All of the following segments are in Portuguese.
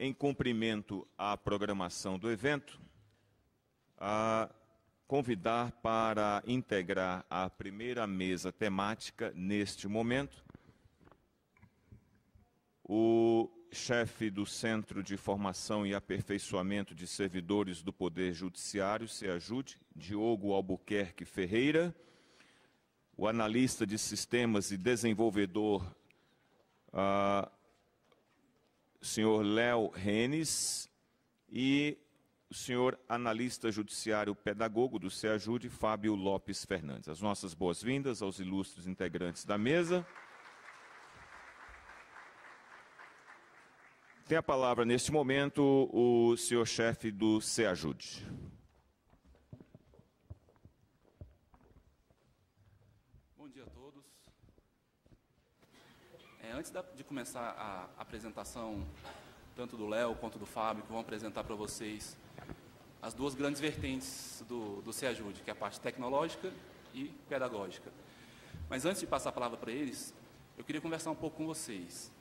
em cumprimento à programação do evento, a convidar para integrar a primeira mesa temática, neste momento, o chefe do Centro de Formação e Aperfeiçoamento de Servidores do Poder Judiciário, CEAJUD, Diogo Albuquerque Ferreira, o analista de sistemas e desenvolvedor, senhor Léo Renes, e o senhor analista judiciário pedagogo do CEAJUD, Fábio Lopes Fernandes. As nossas boas-vindas aos ilustres integrantes da mesa. Tem a palavra, neste momento, o senhor chefe do CEAJUD. Bom dia a todos. Antes de começar a apresentação, tanto do Léo quanto do Fábio, que vão apresentar para vocês as duas grandes vertentes do CEAJUD, que é a parte tecnológica e pedagógica. Mas antes de passar a palavra para eles, eu queria conversar um pouco com vocês.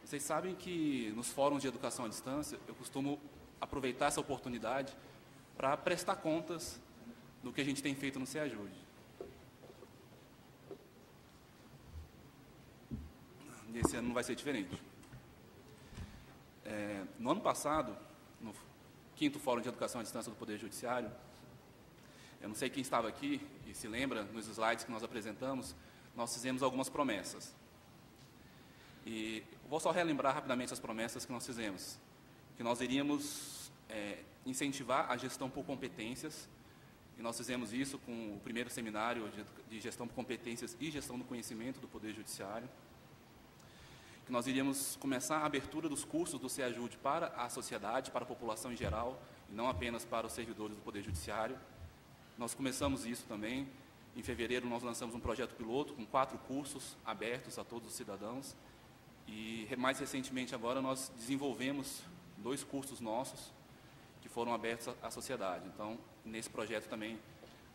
Vocês sabem que nos fóruns de educação à distância, eu costumo aproveitar essa oportunidade para prestar contas do que a gente tem feito no CEAJUD. Esse ano não vai ser diferente. No ano passado, no 5º Fórum de Educação à Distância do Poder Judiciário, eu não sei quem estava aqui e se lembra, nos slides que nós apresentamos, nós fizemos algumas promessas. E vou só relembrar rapidamente as promessas que nós fizemos. Que nós iríamos incentivar a gestão por competências, e nós fizemos isso com o primeiro seminário de gestão por competências e gestão do conhecimento do Poder Judiciário. Que nós iríamos começar a abertura dos cursos do CEAJUD para a sociedade, para a população em geral, e não apenas para os servidores do Poder Judiciário. Nós começamos isso também. Em fevereiro, nós lançamos um projeto piloto com 4 cursos abertos a todos os cidadãos. E mais recentemente agora nós desenvolvemos 2 cursos nossos que foram abertos à sociedade. Então, nesse projeto também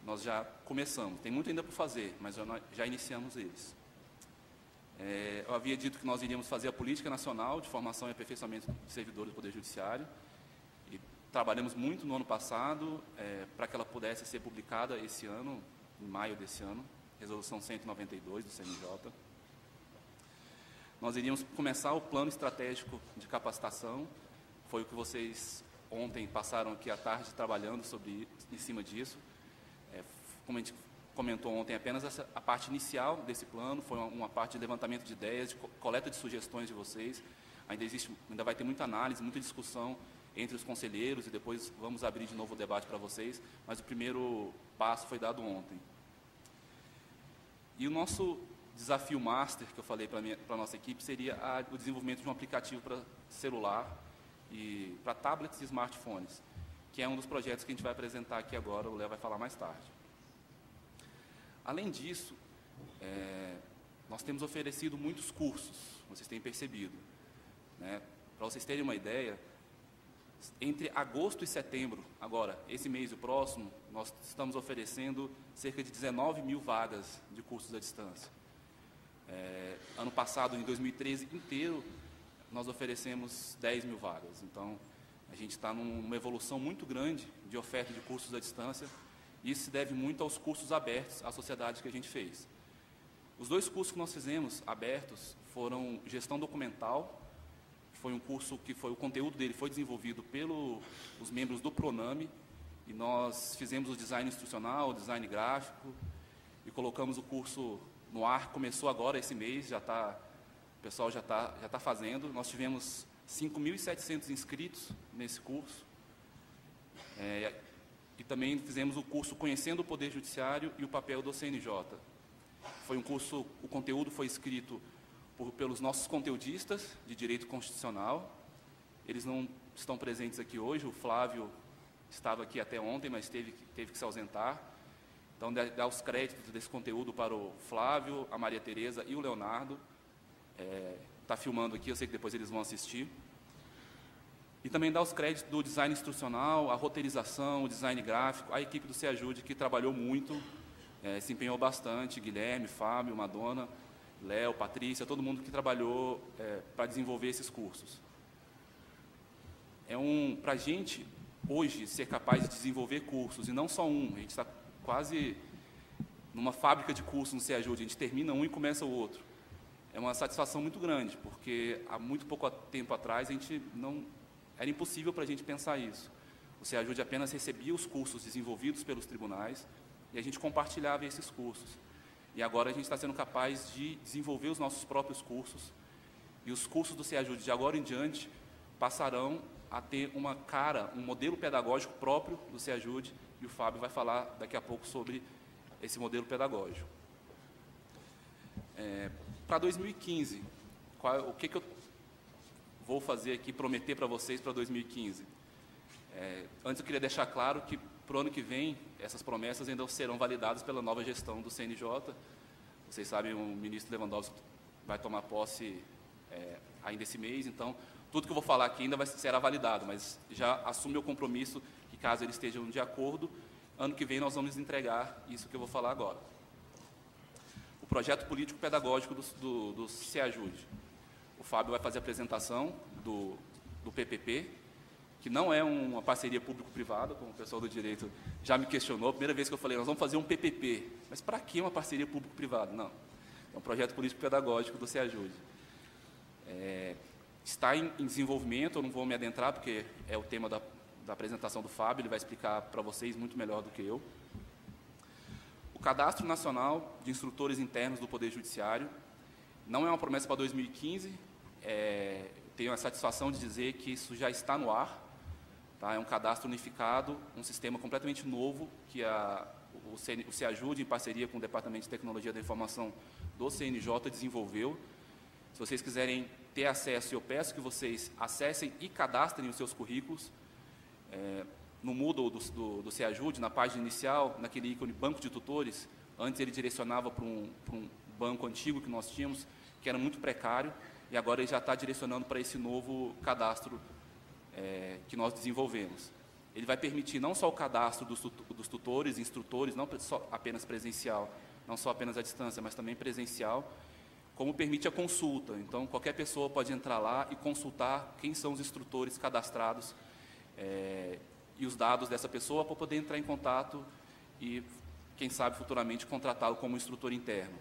nós já começamos. Tem muito ainda por fazer, mas já iniciamos eles. Eu havia dito que nós iríamos fazer a Política Nacional de Formação e Aperfeiçoamento de Servidores do Poder Judiciário. E trabalhamos muito no ano passado para que ela pudesse ser publicada esse ano, em maio desse ano, Resolução 192 do CNJ. Nós iríamos começar o plano estratégico de capacitação, foi o que vocês ontem passaram aqui à tarde trabalhando em cima disso. Como a gente comentou ontem, apenas a parte inicial desse plano, foi uma parte de levantamento de ideias, de coleta de sugestões de vocês. Ainda vai ter muita análise, muita discussão entre os conselheiros, e depois vamos abrir de novo o debate para vocês, mas o primeiro passo foi dado ontem. E o nosso desafio master, que eu falei para a nossa equipe, seria o desenvolvimento de um aplicativo para celular e para tablets e smartphones, que é um dos projetos que a gente vai apresentar aqui agora, o Léo vai falar mais tarde. Além disso, nós temos oferecido muitos cursos, vocês têm percebido. Né? Para vocês terem uma ideia, entre agosto e setembro, agora, esse mês e o próximo, nós estamos oferecendo cerca de 19 mil vagas de cursos à distância. Ano passado, em 2013 inteiro, nós oferecemos 10 mil vagas. Então, a gente está numa evolução muito grande de oferta de cursos à distância. E isso se deve muito aos cursos abertos à sociedade que a gente fez. Os 2 cursos que nós fizemos abertos foram Gestão Documental, que foi um curso que o conteúdo dele foi desenvolvido pelos membros do PRONAME, e nós fizemos o design instrucional, o design gráfico, e colocamos o curso no ar. Começou agora esse mês, o pessoal já tá fazendo. Nós tivemos 5.700 inscritos nesse curso. E também fizemos o curso Conhecendo o Poder Judiciário e o Papel do CNJ. Foi um curso, o conteúdo foi escrito pelos nossos conteudistas de Direito Constitucional. Eles não estão presentes aqui hoje, o Flávio estava aqui até ontem, mas teve que se ausentar. Então, dá os créditos desse conteúdo para o Flávio, a Maria Tereza e o Leonardo. Está filmando aqui, eu sei que depois eles vão assistir. E também dá os créditos do design instrucional, a roteirização, o design gráfico, a equipe do CEAJUD, que trabalhou muito, se empenhou bastante, Guilherme, Fábio, Madonna, Léo, Patrícia, todo mundo que trabalhou para desenvolver esses cursos. Para a gente, hoje, ser capaz de desenvolver cursos, e não só um, a gente está quase numa fábrica de cursos no SEAJUD, a gente termina um e começa o outro. É uma satisfação muito grande, porque há muito pouco tempo atrás era impossível para a gente pensar isso. O SEAJUD apenas recebia os cursos desenvolvidos pelos tribunais e a gente compartilhava esses cursos. E agora a gente está sendo capaz de desenvolver os nossos próprios cursos, e os cursos do SEAJUD, de agora em diante, passarão a ter um modelo pedagógico próprio do SEAJUD, e o Fábio vai falar daqui a pouco sobre esse modelo pedagógico. Para 2015, o que eu vou fazer aqui, prometer para vocês para 2015? Antes eu queria deixar claro que, para o ano que vem, essas promessas ainda serão validadas pela nova gestão do CNJ. Vocês sabem, o ministro Lewandowski vai tomar posse ainda esse mês, então, tudo que eu vou falar aqui ainda será validado, mas já assumo o compromisso que, caso eles estejam de acordo, ano que vem nós vamos entregar isso que eu vou falar agora. O projeto político-pedagógico do SEAJUD. O Fábio vai fazer a apresentação do PPP, que não é uma parceria público-privada, como o pessoal do direito já me questionou. A primeira vez que eu falei, nós vamos fazer um PPP. Mas para que uma parceria público-privada? Não. É um projeto político-pedagógico do SEAJUD. Está em desenvolvimento, eu não vou me adentrar, porque é o tema da apresentação do Fábio, ele vai explicar para vocês muito melhor do que eu. O Cadastro Nacional de Instrutores Internos do Poder Judiciário não é uma promessa para 2015, tenho a satisfação de dizer que isso já está no ar, tá? É um cadastro unificado, um sistema completamente novo que o SEAJUD, em parceria com o Departamento de Tecnologia da Informação do CNJ, desenvolveu. Se vocês quiserem ter acesso, eu peço que vocês acessem e cadastrem os seus currículos. No Moodle do SEAJUD, na página inicial, naquele ícone banco de tutores, antes ele direcionava para um banco antigo que nós tínhamos, que era muito precário, e agora ele já está direcionando para esse novo cadastro que nós desenvolvemos. Ele vai permitir não só o cadastro dos tutores, instrutores, não só apenas presencial, não só apenas à distância, mas também presencial, como permite a consulta. Então, qualquer pessoa pode entrar lá e consultar quem são os instrutores cadastrados e os dados dessa pessoa para poder entrar em contato e, quem sabe, futuramente contratá-lo como instrutor interno.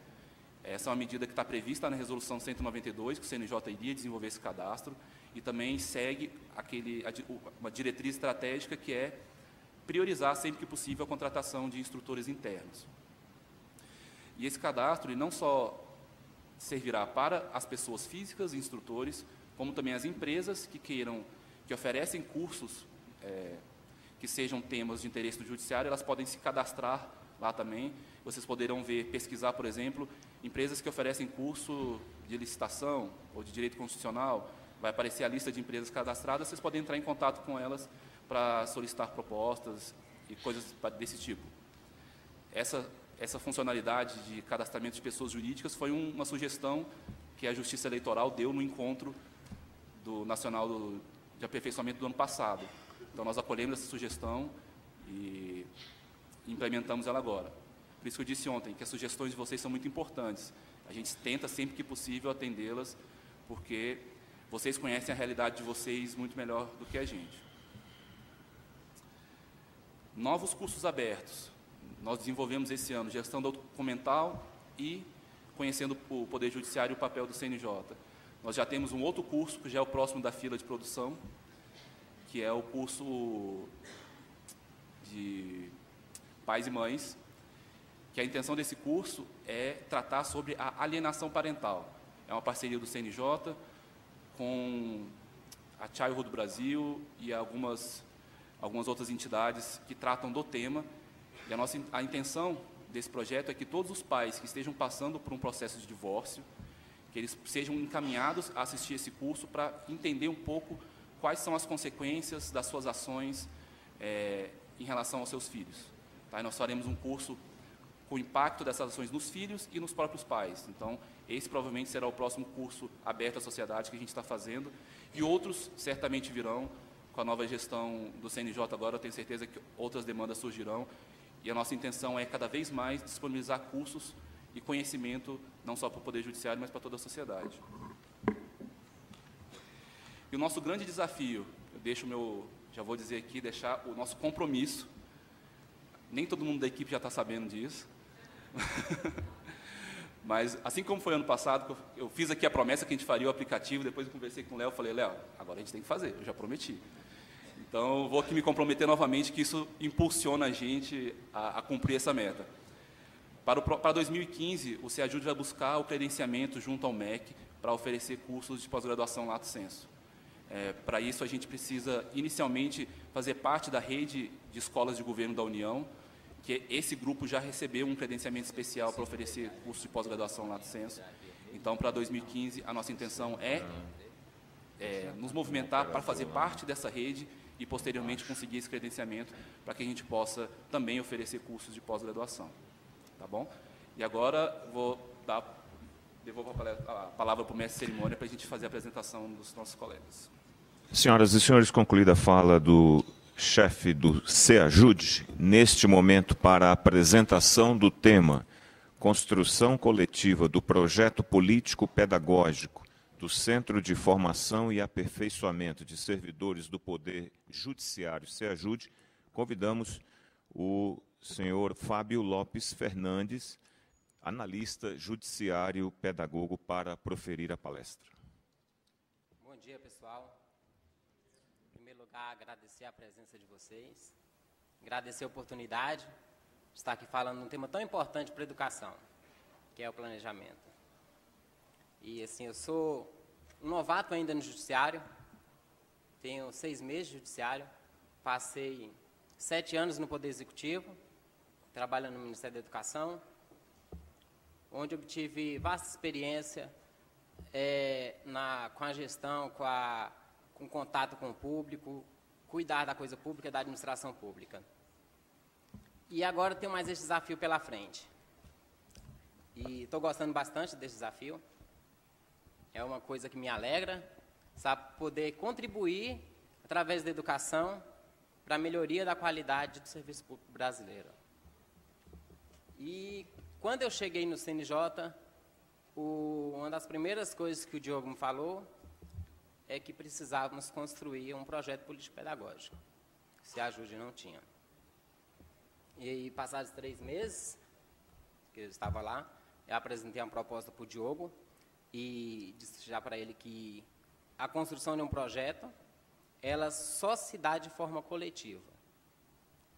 Essa é uma medida que está prevista na Resolução 192, que o CNJ iria desenvolver esse cadastro, e também segue uma diretriz estratégica que é priorizar, sempre que possível, a contratação de instrutores internos. E esse cadastro ele não só servirá para as pessoas físicas, instrutores, como também as empresas que oferecem cursos que sejam temas de interesse do judiciário, elas podem se cadastrar lá também. Vocês poderão pesquisar, por exemplo, empresas que oferecem curso de licitação ou de direito constitucional, vai aparecer a lista de empresas cadastradas, vocês podem entrar em contato com elas para solicitar propostas e coisas desse tipo. Essa funcionalidade de cadastramento de pessoas jurídicas foi uma sugestão que a Justiça Eleitoral deu no encontro nacional de aperfeiçoamento do ano passado. Então, nós acolhemos essa sugestão e implementamos ela agora. Por isso que eu disse ontem que as sugestões de vocês são muito importantes. A gente tenta, sempre que possível, atendê-las, porque vocês conhecem a realidade de vocês muito melhor do que a gente. Novos cursos abertos. Nós desenvolvemos esse ano gestão documental e conhecendo o Poder Judiciário e o papel do CNJ. Nós já temos um outro curso, que já é o próximo da fila de produção, que é o curso de pais e mães, que a intenção desse curso é tratar sobre a alienação parental. É uma parceria do CNJ com a Childhood Brasil e algumas outras entidades que tratam do tema. E a intenção desse projeto é que todos os pais que estejam passando por um processo de divórcio, que eles sejam encaminhados a assistir esse curso para entender um pouco quais são as consequências das suas ações em relação aos seus filhos. Tá? E nós faremos um curso com o impacto dessas ações nos filhos e nos próprios pais. Então, esse provavelmente será o próximo curso aberto à sociedade que a gente está fazendo, e outros certamente virão com a nova gestão do CNJ agora. Eu tenho certeza que outras demandas surgirão, e a nossa intenção é cada vez mais disponibilizar cursos e conhecimento, não só para o Poder Judiciário, mas para toda a sociedade. E o nosso grande desafio, eu já vou dizer aqui, deixar o nosso compromisso. Nem todo mundo da equipe já está sabendo disso. Mas, assim como foi ano passado, eu fiz aqui a promessa que a gente faria o aplicativo, depois eu conversei com o Léo, falei, Léo, agora a gente tem que fazer, eu já prometi. Então, eu vou aqui me comprometer novamente, que isso impulsiona a gente a cumprir essa meta. Para 2015, o SEAJUDE vai buscar o credenciamento junto ao MEC para oferecer cursos de pós-graduação lato sensu. Para isso, a gente precisa, inicialmente, fazer parte da rede de escolas de governo da União, que esse grupo já recebeu um credenciamento especial para oferecer curso de pós-graduação lato sensu. Então, para 2015, a nossa intenção é nos movimentar para fazer parte dessa rede e, posteriormente, conseguir esse credenciamento para que a gente possa também oferecer cursos de pós-graduação. Tá bom? E agora, devolvo a palavra para o mestre de cerimônia para a gente fazer a apresentação dos nossos colegas. Senhoras e senhores, concluída a fala do chefe do SEAJUDE, neste momento, para a apresentação do tema Construção Coletiva do Projeto Político-Pedagógico do Centro de Formação e Aperfeiçoamento de Servidores do Poder Judiciário SEAJUDE, convidamos o senhor Fábio Lopes Fernandes, analista judiciário pedagogo, para proferir a palestra. Bom dia, pessoal. Em primeiro lugar, agradecer a presença de vocês, agradecer a oportunidade de estar aqui falando de um tema tão importante para a educação, que é o planejamento. E, assim, eu sou um novato ainda no judiciário, tenho 6 meses de judiciário, passei 7 anos no Poder Executivo, trabalhando no Ministério da Educação, onde obtive vasta experiência com a gestão, com contato com o público, cuidar da coisa pública, da administração pública. E agora tenho mais esse desafio pela frente. E estou gostando bastante desse desafio. É uma coisa que me alegra, sabe, poder contribuir, através da educação, para a melhoria da qualidade do serviço público brasileiro. E quando eu cheguei no CNJ, uma das primeiras coisas que o Diogo me falou é que precisávamos construir um projeto político-pedagógico, que o SEAJUDE não tinha. E aí, passados 3 meses, que eu estava lá, eu apresentei uma proposta para o Diogo e disse já para ele que a construção de um projeto, ela só se dá de forma coletiva,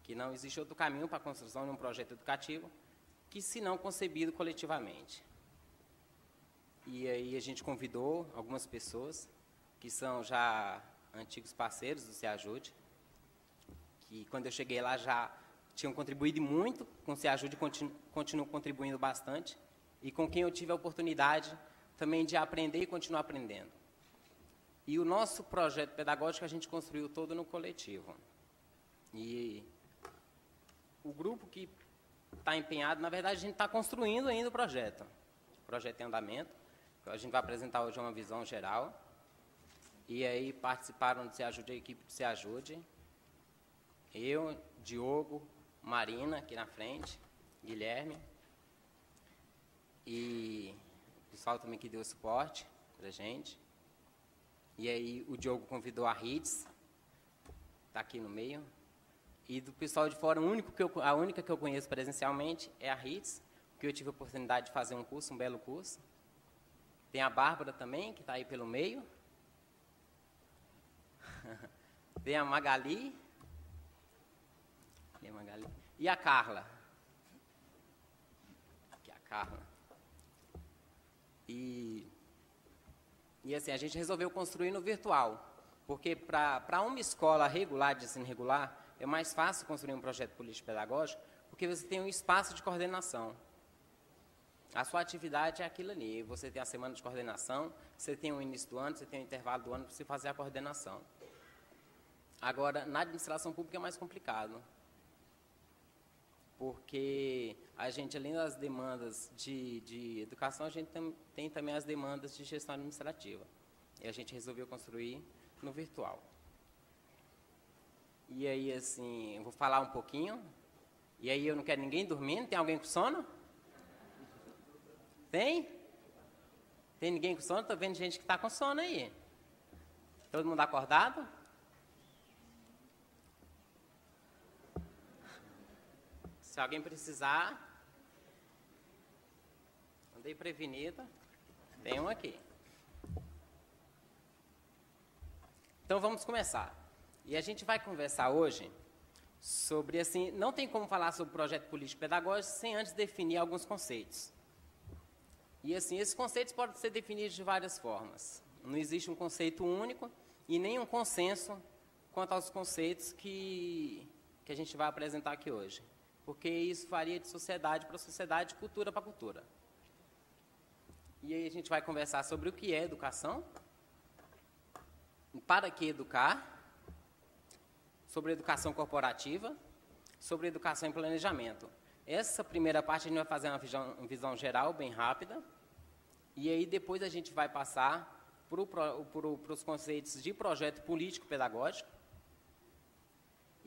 que não existe outro caminho para a construção de um projeto educativo que se não concebido coletivamente. E aí a gente convidou algumas pessoas que são já antigos parceiros do SEAJUDE, que quando eu cheguei lá já tinham contribuído muito com o SEAJUDE e continuam contribuindo bastante, e com quem eu tive a oportunidade também de aprender e continuar aprendendo. E o nosso projeto pedagógico a gente construiu todo no coletivo. E o grupo que está empenhado, na verdade, a gente está construindo ainda o projeto. O projeto em andamento. A gente vai apresentar hoje uma visão geral. E aí participaram do SEAJUDE, a equipe do SEAJUDE. Eu, Diogo, Marina, aqui na frente, Guilherme. E o pessoal também que deu suporte para a gente. E aí o Diogo convidou a RITS, está aqui no meio. E do pessoal de fora, a única que eu conheço presencialmente é a RITS, que eu tive a oportunidade de fazer um curso, um belo curso. Tem a Bárbara também, que está aí pelo meio. Tem a Magali. E a Carla. Aqui a Carla. E assim, a gente resolveu construir no virtual, porque para uma escola regular, de ensino regular, é mais fácil construir um projeto político-pedagógico, porque você tem um espaço de coordenação. A sua atividade é aquilo ali. Você tem a semana de coordenação, você tem o início do ano, você tem o intervalo do ano para você fazer a coordenação. Agora, na administração pública é mais complicado, porque a gente, além das demandas de educação, a gente tem também as demandas de gestão administrativa. E a gente resolveu construir no virtual. E aí, assim, eu vou falar um pouquinho. E aí eu não quero ninguém dormindo. Tem alguém com sono? Tem? Tem ninguém com sono? Estou vendo gente que está com sono aí. Todo mundo acordado? Se alguém precisar, andei prevenida, tem um aqui. Então vamos começar. E a gente vai conversar hoje sobre, assim, não tem como falar sobre projeto político pedagógico sem antes definir alguns conceitos. E assim, esses conceitos podem ser definidos de várias formas. Não existe um conceito único e nem um consenso quanto aos conceitos que a gente vai apresentar aqui hoje. Porque isso varia de sociedade para sociedade, de cultura para cultura. E aí a gente vai conversar sobre o que é educação, para que educar, sobre educação corporativa, sobre educação e planejamento. Essa primeira parte a gente vai fazer uma visão geral, bem rápida, e aí depois a gente vai passar para os conceitos de projeto político-pedagógico,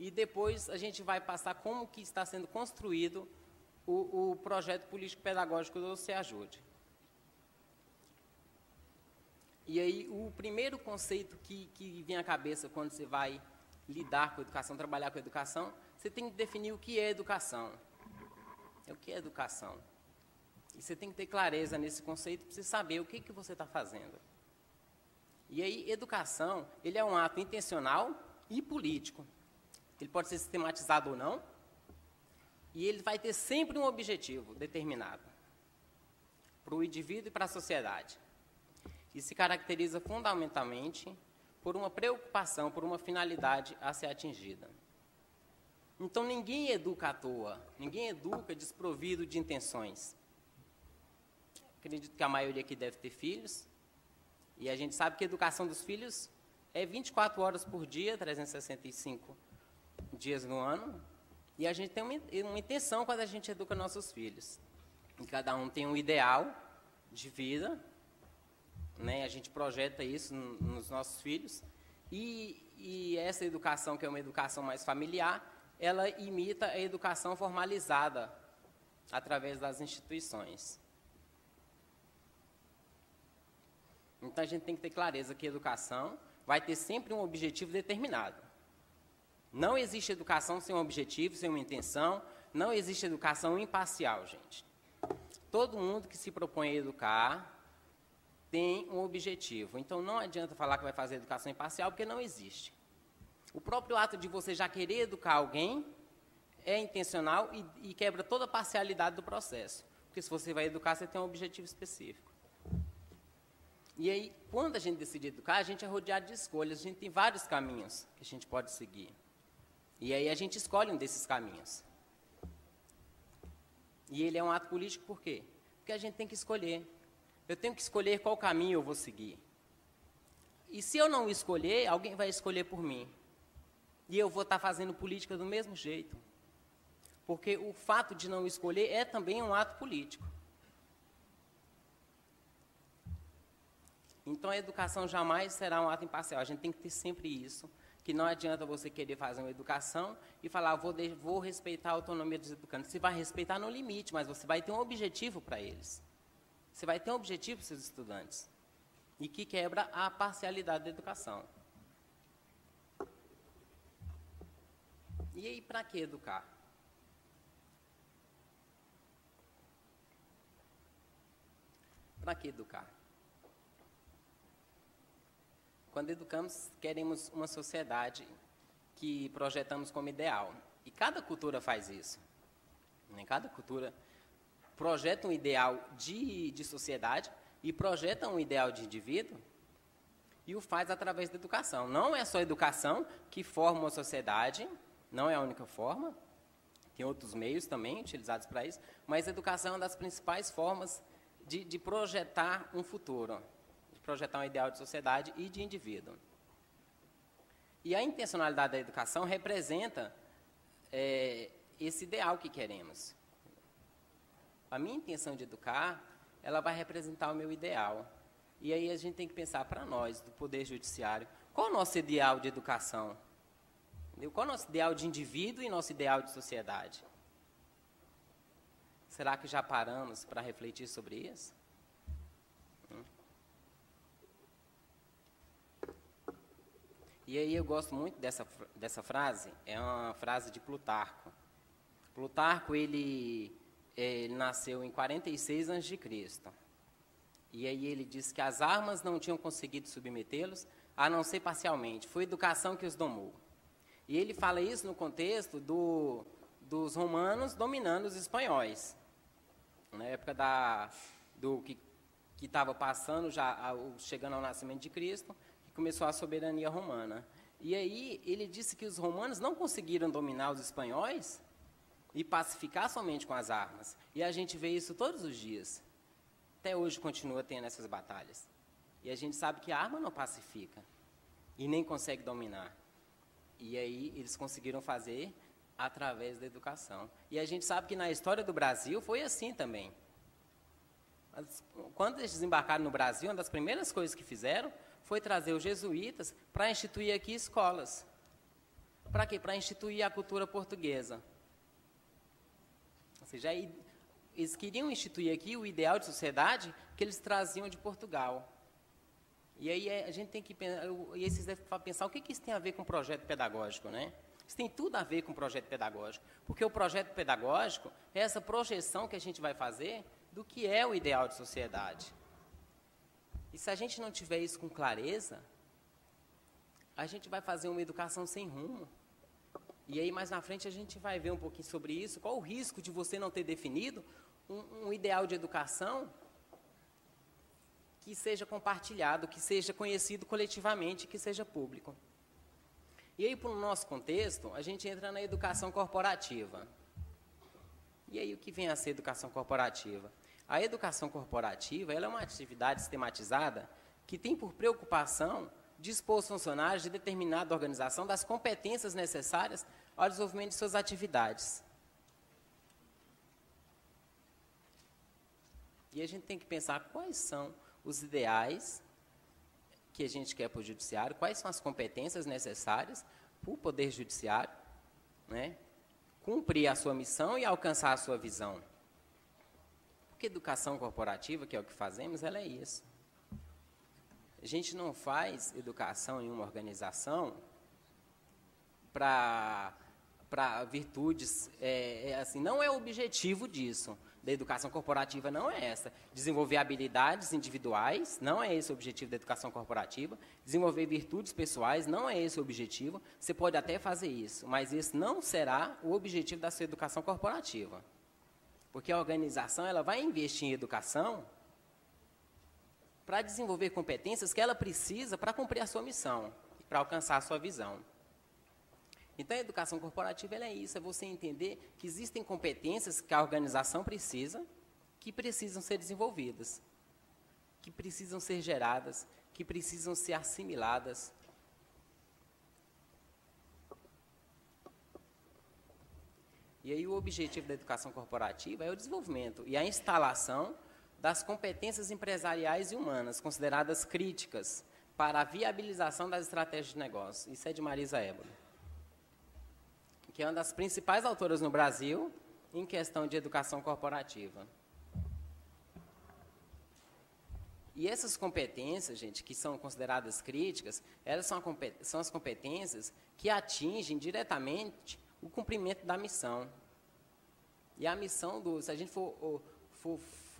e depois a gente vai passar como que está sendo construído o projeto político-pedagógico do SEAJUDE. E aí o primeiro conceito que vem à cabeça quando você vai lidar com a educação, trabalhar com a educação, você tem que definir o que é educação. O que é educação? E você tem que ter clareza nesse conceito para você saber o que você está fazendo. E aí, educação, ele é um ato intencional e político. Ele pode ser sistematizado ou não, e ele vai ter sempre um objetivo determinado para o indivíduo e para a sociedade. E se caracteriza fundamentalmente por uma preocupação, por uma finalidade a ser atingida. Então, ninguém educa à toa, ninguém educa desprovido de intenções. Acredito que a maioria aqui deve ter filhos, e a gente sabe que a educação dos filhos é 24 horas por dia, 365 dias no ano, e a gente tem uma intenção quando a gente educa nossos filhos. E cada um tem um ideal de vida, né? A gente projeta isso nos nossos filhos, e essa educação, que é uma educação mais familiar, ela imita a educação formalizada através das instituições. Então, a gente tem que ter clareza que a educação vai ter sempre um objetivo determinado. Não existe educação sem um objetivo, sem uma intenção, não existe educação imparcial, gente. Todo mundo que se propõe a educar tem um objetivo. Então, não adianta falar que vai fazer educação imparcial, porque não existe. O próprio ato de você já querer educar alguém é intencional e quebra toda a parcialidade do processo. Porque se você vai educar, você tem um objetivo específico. E aí, quando a gente decide educar, a gente é rodeado de escolhas. A gente tem vários caminhos que a gente pode seguir. E aí a gente escolhe um desses caminhos. E ele é um ato político por quê? Porque a gente tem que escolher. Eu tenho que escolher qual caminho eu vou seguir. E se eu não escolher, alguém vai escolher por mim. E eu vou estar fazendo política do mesmo jeito. Porque o fato de não escolher é também um ato político. Então, a educação jamais será um ato imparcial. A gente tem que ter sempre isso, que não adianta você querer fazer uma educação e falar, vou respeitar a autonomia dos educantes. Você vai respeitar no limite, mas você vai ter um objetivo para eles. Você vai ter um objetivo para os seus estudantes. E que quebra a parcialidade da educação. E aí, para que educar? Para que educar? Quando educamos, queremos uma sociedade que projetamos como ideal. E cada cultura faz isso. Cada cultura projeta um ideal de sociedade e projeta um ideal de indivíduo e o faz através da educação. Não é só a educação que forma uma sociedade, não é a única forma, tem outros meios também utilizados para isso, mas a educação é uma das principais formas de projetar um futuro, de projetar um ideal de sociedade e de indivíduo. E a intencionalidade da educação representa esse ideal que queremos. A minha intenção de educar, ela vai representar o meu ideal. E aí a gente tem que pensar para nós, do Poder Judiciário, qual é o nosso ideal de educação? Qual é o nosso ideal de indivíduo e nosso ideal de sociedade? Será que já paramos para refletir sobre isso? E aí eu gosto muito dessa frase, é uma frase de Plutarco. Plutarco, ele nasceu em 46 a.C. E aí ele disse que as armas não tinham conseguido submetê-los, a não ser parcialmente. Foi a educação que os domou. E ele fala isso no contexto dos romanos dominando os espanhóis. Na época que estava passando, chegando ao nascimento de Cristo, que começou a soberania romana. E aí ele disse que os romanos não conseguiram dominar os espanhóis e pacificar somente com as armas. E a gente vê isso todos os dias. Até hoje continua tendo essas batalhas. E a gente sabe que a arma não pacifica e nem consegue dominar. E aí eles conseguiram fazer através da educação. E a gente sabe que na história do Brasil foi assim também. Quando eles desembarcaram no Brasil, uma das primeiras coisas que fizeram foi trazer os jesuítas para instituir aqui escolas. Para quê? Para instituir a cultura portuguesa. Ou seja, eles queriam instituir aqui o ideal de sociedade que eles traziam de Portugal. E aí a gente tem que pensar, e vocês devem pensar, o que isso tem a ver com o projeto pedagógico, né? Isso tem tudo a ver com o projeto pedagógico, porque o projeto pedagógico é essa projeção que a gente vai fazer do que é o ideal de sociedade. E se a gente não tiver isso com clareza, a gente vai fazer uma educação sem rumo. E aí, mais na frente, a gente vai ver um pouquinho sobre isso, qual o risco de você não ter definido um ideal de educação que seja compartilhado, que seja conhecido coletivamente, que seja público. E aí, para o nosso contexto, a gente entra na educação corporativa. E aí, o que vem a ser educação corporativa? A educação corporativa ela é uma atividade sistematizada que tem por preocupação dispor os funcionários de determinada organização das competências necessárias ao desenvolvimento de suas atividades. E a gente tem que pensar quais são os ideais que a gente quer para o judiciário, quais são as competências necessárias para o poder judiciário, né, cumprir a sua missão e alcançar a sua visão. Porque educação corporativa, que é o que fazemos, ela é isso. A gente não faz educação em uma organização para virtudes, assim, não é o objetivo disso. Da educação corporativa não é essa. Desenvolver habilidades individuais, não é esse o objetivo da educação corporativa. Desenvolver virtudes pessoais, não é esse o objetivo. Você pode até fazer isso, mas esse não será o objetivo da sua educação corporativa. Porque a organização ela vai investir em educação para desenvolver competências que ela precisa para cumprir a sua missão, para alcançar a sua visão. Então, a educação corporativa ela é isso, é você entender que existem competências que a organização precisa, que precisam ser desenvolvidas, que precisam ser geradas, que precisam ser assimiladas. E aí o objetivo da educação corporativa é o desenvolvimento e a instalação das competências empresariais e humanas, consideradas críticas para a viabilização das estratégias de negócio. Isso é de Marisa Éboli, que é uma das principais autoras no Brasil em questão de educação corporativa. E essas competências, gente, que são consideradas críticas, elas são as competências que atingem diretamente o cumprimento da missão. E a missão se a gente for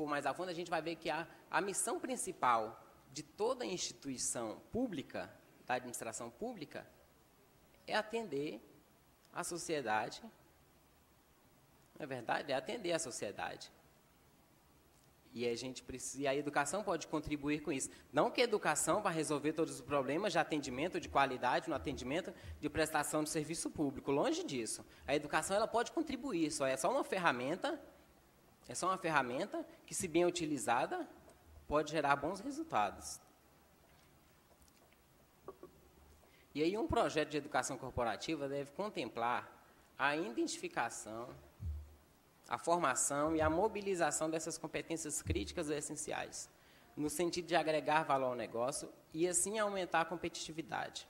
mais a fundo, a gente vai ver que a missão principal de toda instituição pública, da administração pública, é atender a sociedade, não é verdade? É atender a sociedade. E a educação pode contribuir com isso. Não que a educação vai resolver todos os problemas de atendimento, de qualidade, no atendimento de prestação de serviço público. Longe disso. A educação ela pode contribuir, é só uma ferramenta que, se bem utilizada, pode gerar bons resultados. E aí um projeto de educação corporativa deve contemplar a identificação, a formação e a mobilização dessas competências críticas e essenciais, no sentido de agregar valor ao negócio e, assim, aumentar a competitividade.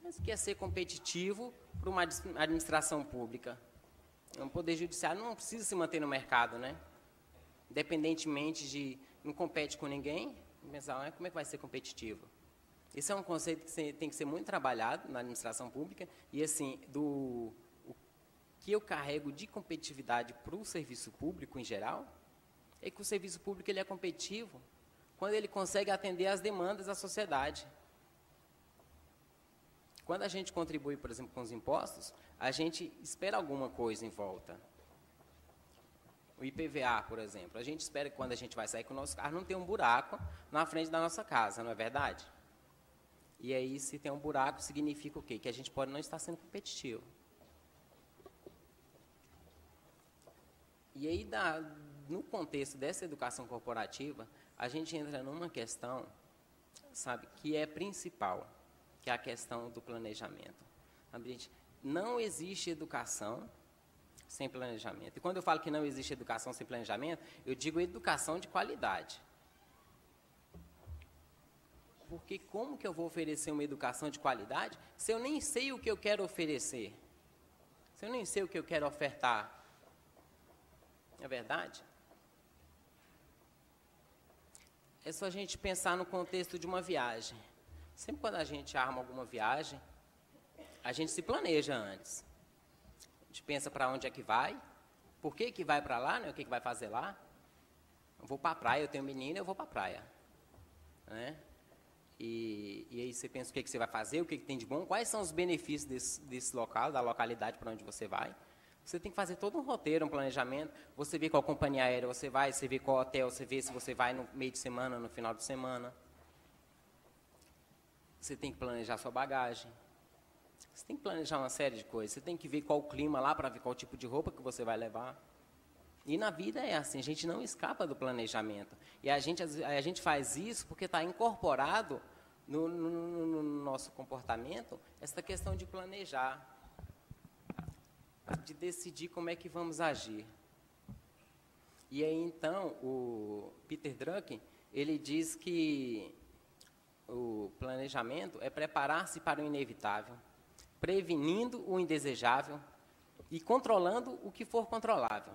Mas o que é ser competitivo para uma administração pública? Um poder judiciário não precisa se manter no mercado, né? Independentemente de não compete com ninguém, pensar, como é que vai ser competitivo? Esse é um conceito que tem que ser muito trabalhado na administração pública e, assim, o que eu carrego de competitividade para o serviço público em geral é que o serviço público ele é competitivo quando ele consegue atender às demandas da sociedade. Quando a gente contribui, por exemplo, com os impostos, a gente espera alguma coisa em volta. O IPVA, por exemplo, a gente espera que quando a gente vai sair com o nosso carro não tenha um buraco na frente da nossa casa, não é verdade? E aí, se tem um buraco, significa o quê? Que a gente pode não estar sendo competitivo. E aí, no contexto dessa educação corporativa, a gente entra numa questão, sabe, que é principal, que é a questão do planejamento. Não existe educação sem planejamento. E quando eu falo que não existe educação sem planejamento, eu digo educação de qualidade. Porque como que eu vou oferecer uma educação de qualidade se eu nem sei o que eu quero oferecer? Se eu nem sei o que eu quero ofertar? Não é verdade? É só a gente pensar no contexto de uma viagem. Sempre quando a gente arma alguma viagem, a gente se planeja antes. A gente pensa para onde é que vai, por que vai para lá, né? O que vai fazer lá. Eu vou para a praia, eu tenho menina, eu vou para a praia. Né? E aí você pensa o que você vai fazer, o que tem de bom, quais são os benefícios desse local, da localidade para onde você vai. Você tem que fazer todo um roteiro, um planejamento. Você vê qual companhia aérea você vai, você vê qual hotel, você vê se você vai no meio de semana, no final de semana. Você tem que planejar sua bagagem. Você tem que planejar uma série de coisas. Você tem que ver qual o clima lá para ver qual tipo de roupa que você vai levar. E na vida é assim, a gente não escapa do planejamento. E a gente faz isso porque está incorporado no nosso comportamento essa questão de planejar, de decidir como é que vamos agir. E aí, então, o Peter Drucker, ele diz que o planejamento é preparar-se para o inevitável, prevenindo o indesejável e controlando o que for controlável.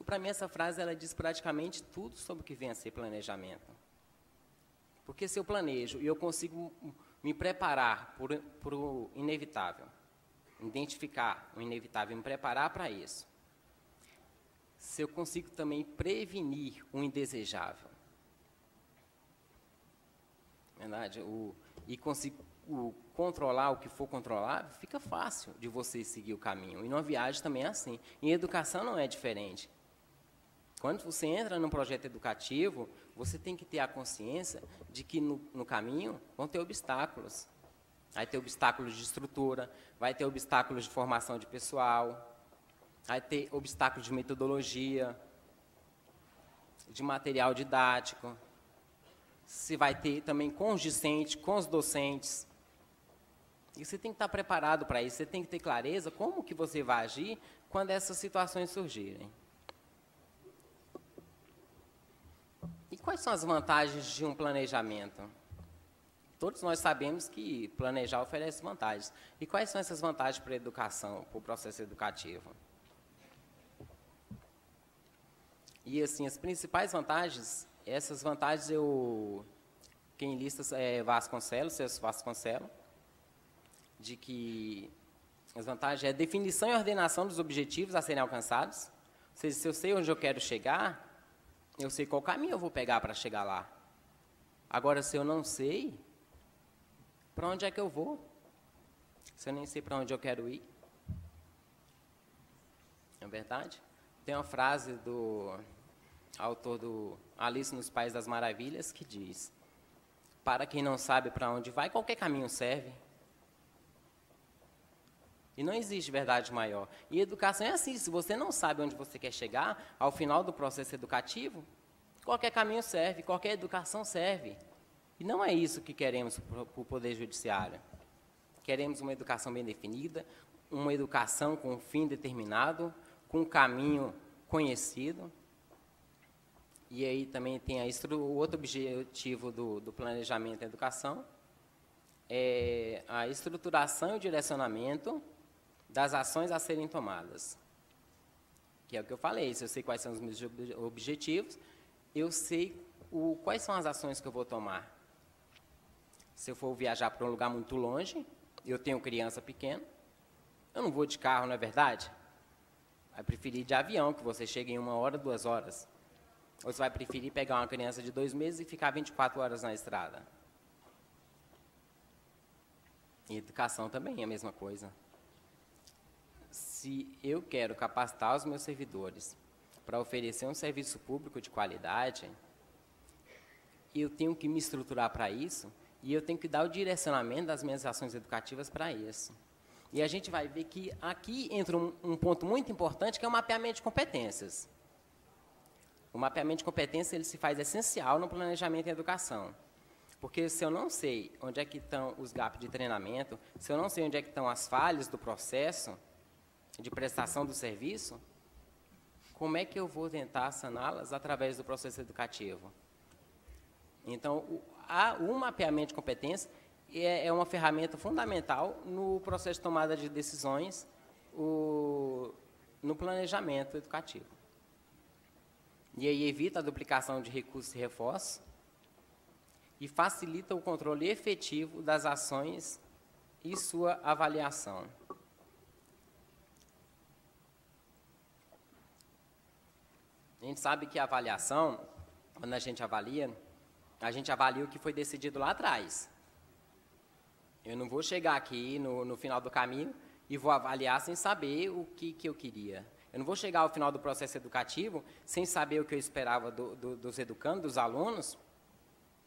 Para mim, essa frase ela diz praticamente tudo sobre o que vem a ser planejamento. Porque se eu planejo e eu consigo me preparar para o inevitável, identificar o inevitável e me preparar para isso, se eu consigo também prevenir o indesejável, verdade? E consigo controlar o que for controlável, fica fácil de você seguir o caminho. E numa viagem também é assim. Em educação não é diferente. Quando você entra num projeto educativo, você tem que ter a consciência de que no caminho vão ter obstáculos. Vai ter obstáculos de estrutura, vai ter obstáculos de formação de pessoal, vai ter obstáculos de metodologia, de material didático. Você vai ter também com os discentes, com os docentes. E você tem que estar preparado para isso, você tem que ter clareza como que você vai agir quando essas situações surgirem. E quais são as vantagens de um planejamento? Todos nós sabemos que planejar oferece vantagens. E quais são essas vantagens para a educação, para o processo educativo? E, assim, as principais vantagens, essas vantagens quem lista é Vasconcelos, Celso Vasconcelos, de que as vantagens é a definição e ordenação dos objetivos a serem alcançados. Ou seja, se eu sei onde eu quero chegar, eu sei qual caminho eu vou pegar para chegar lá. Agora, se eu não sei, para onde é que eu vou? Se eu nem sei para onde eu quero ir. Não é verdade? Tem uma frase do autor do Alice nos Países das Maravilhas que diz: para quem não sabe para onde vai, qualquer caminho serve. E não existe verdade maior. E educação é assim, se você não sabe onde você quer chegar, ao final do processo educativo, qualquer caminho serve, qualquer educação serve. E não é isso que queremos para o Poder Judiciário. Queremos uma educação bem definida, uma educação com um fim determinado, com um caminho conhecido. E aí também tem o outro objetivo do planejamento da educação, é a estruturação e o direcionamento das ações a serem tomadas. Que é o que eu falei, se eu sei quais são os meus objetivos, eu sei quais são as ações que eu vou tomar. Se eu for viajar para um lugar muito longe, eu tenho criança pequena, eu não vou de carro, não é verdade? Vai preferir de avião, que você chega em 1 hora, 2 horas. Ou você vai preferir pegar uma criança de 2 meses e ficar 24 horas na estrada. E educação também é a mesma coisa. Se eu quero capacitar os meus servidores para oferecer um serviço público de qualidade, eu tenho que me estruturar para isso e eu tenho que dar o direcionamento das minhas ações educativas para isso. E a gente vai ver que aqui entra um ponto muito importante, que é o mapeamento de competências. O mapeamento de competências ele se faz essencial no planejamento em educação. Porque se eu não sei onde é que estão os gaps de treinamento, se eu não sei onde é que estão as falhas do processo de prestação do serviço, como é que eu vou tentar saná-las através do processo educativo? Então, o mapeamento de competências é uma ferramenta fundamental no processo de tomada de decisões, no planejamento educativo. E aí evita a duplicação de recursos e reforços e facilita o controle efetivo das ações e sua avaliação. A gente sabe que a avaliação, quando a gente avalia o que foi decidido lá atrás. Eu não vou chegar aqui no final do caminho e vou avaliar sem saber o que eu queria. Eu não vou chegar ao final do processo educativo sem saber o que eu esperava dos educandos, dos alunos,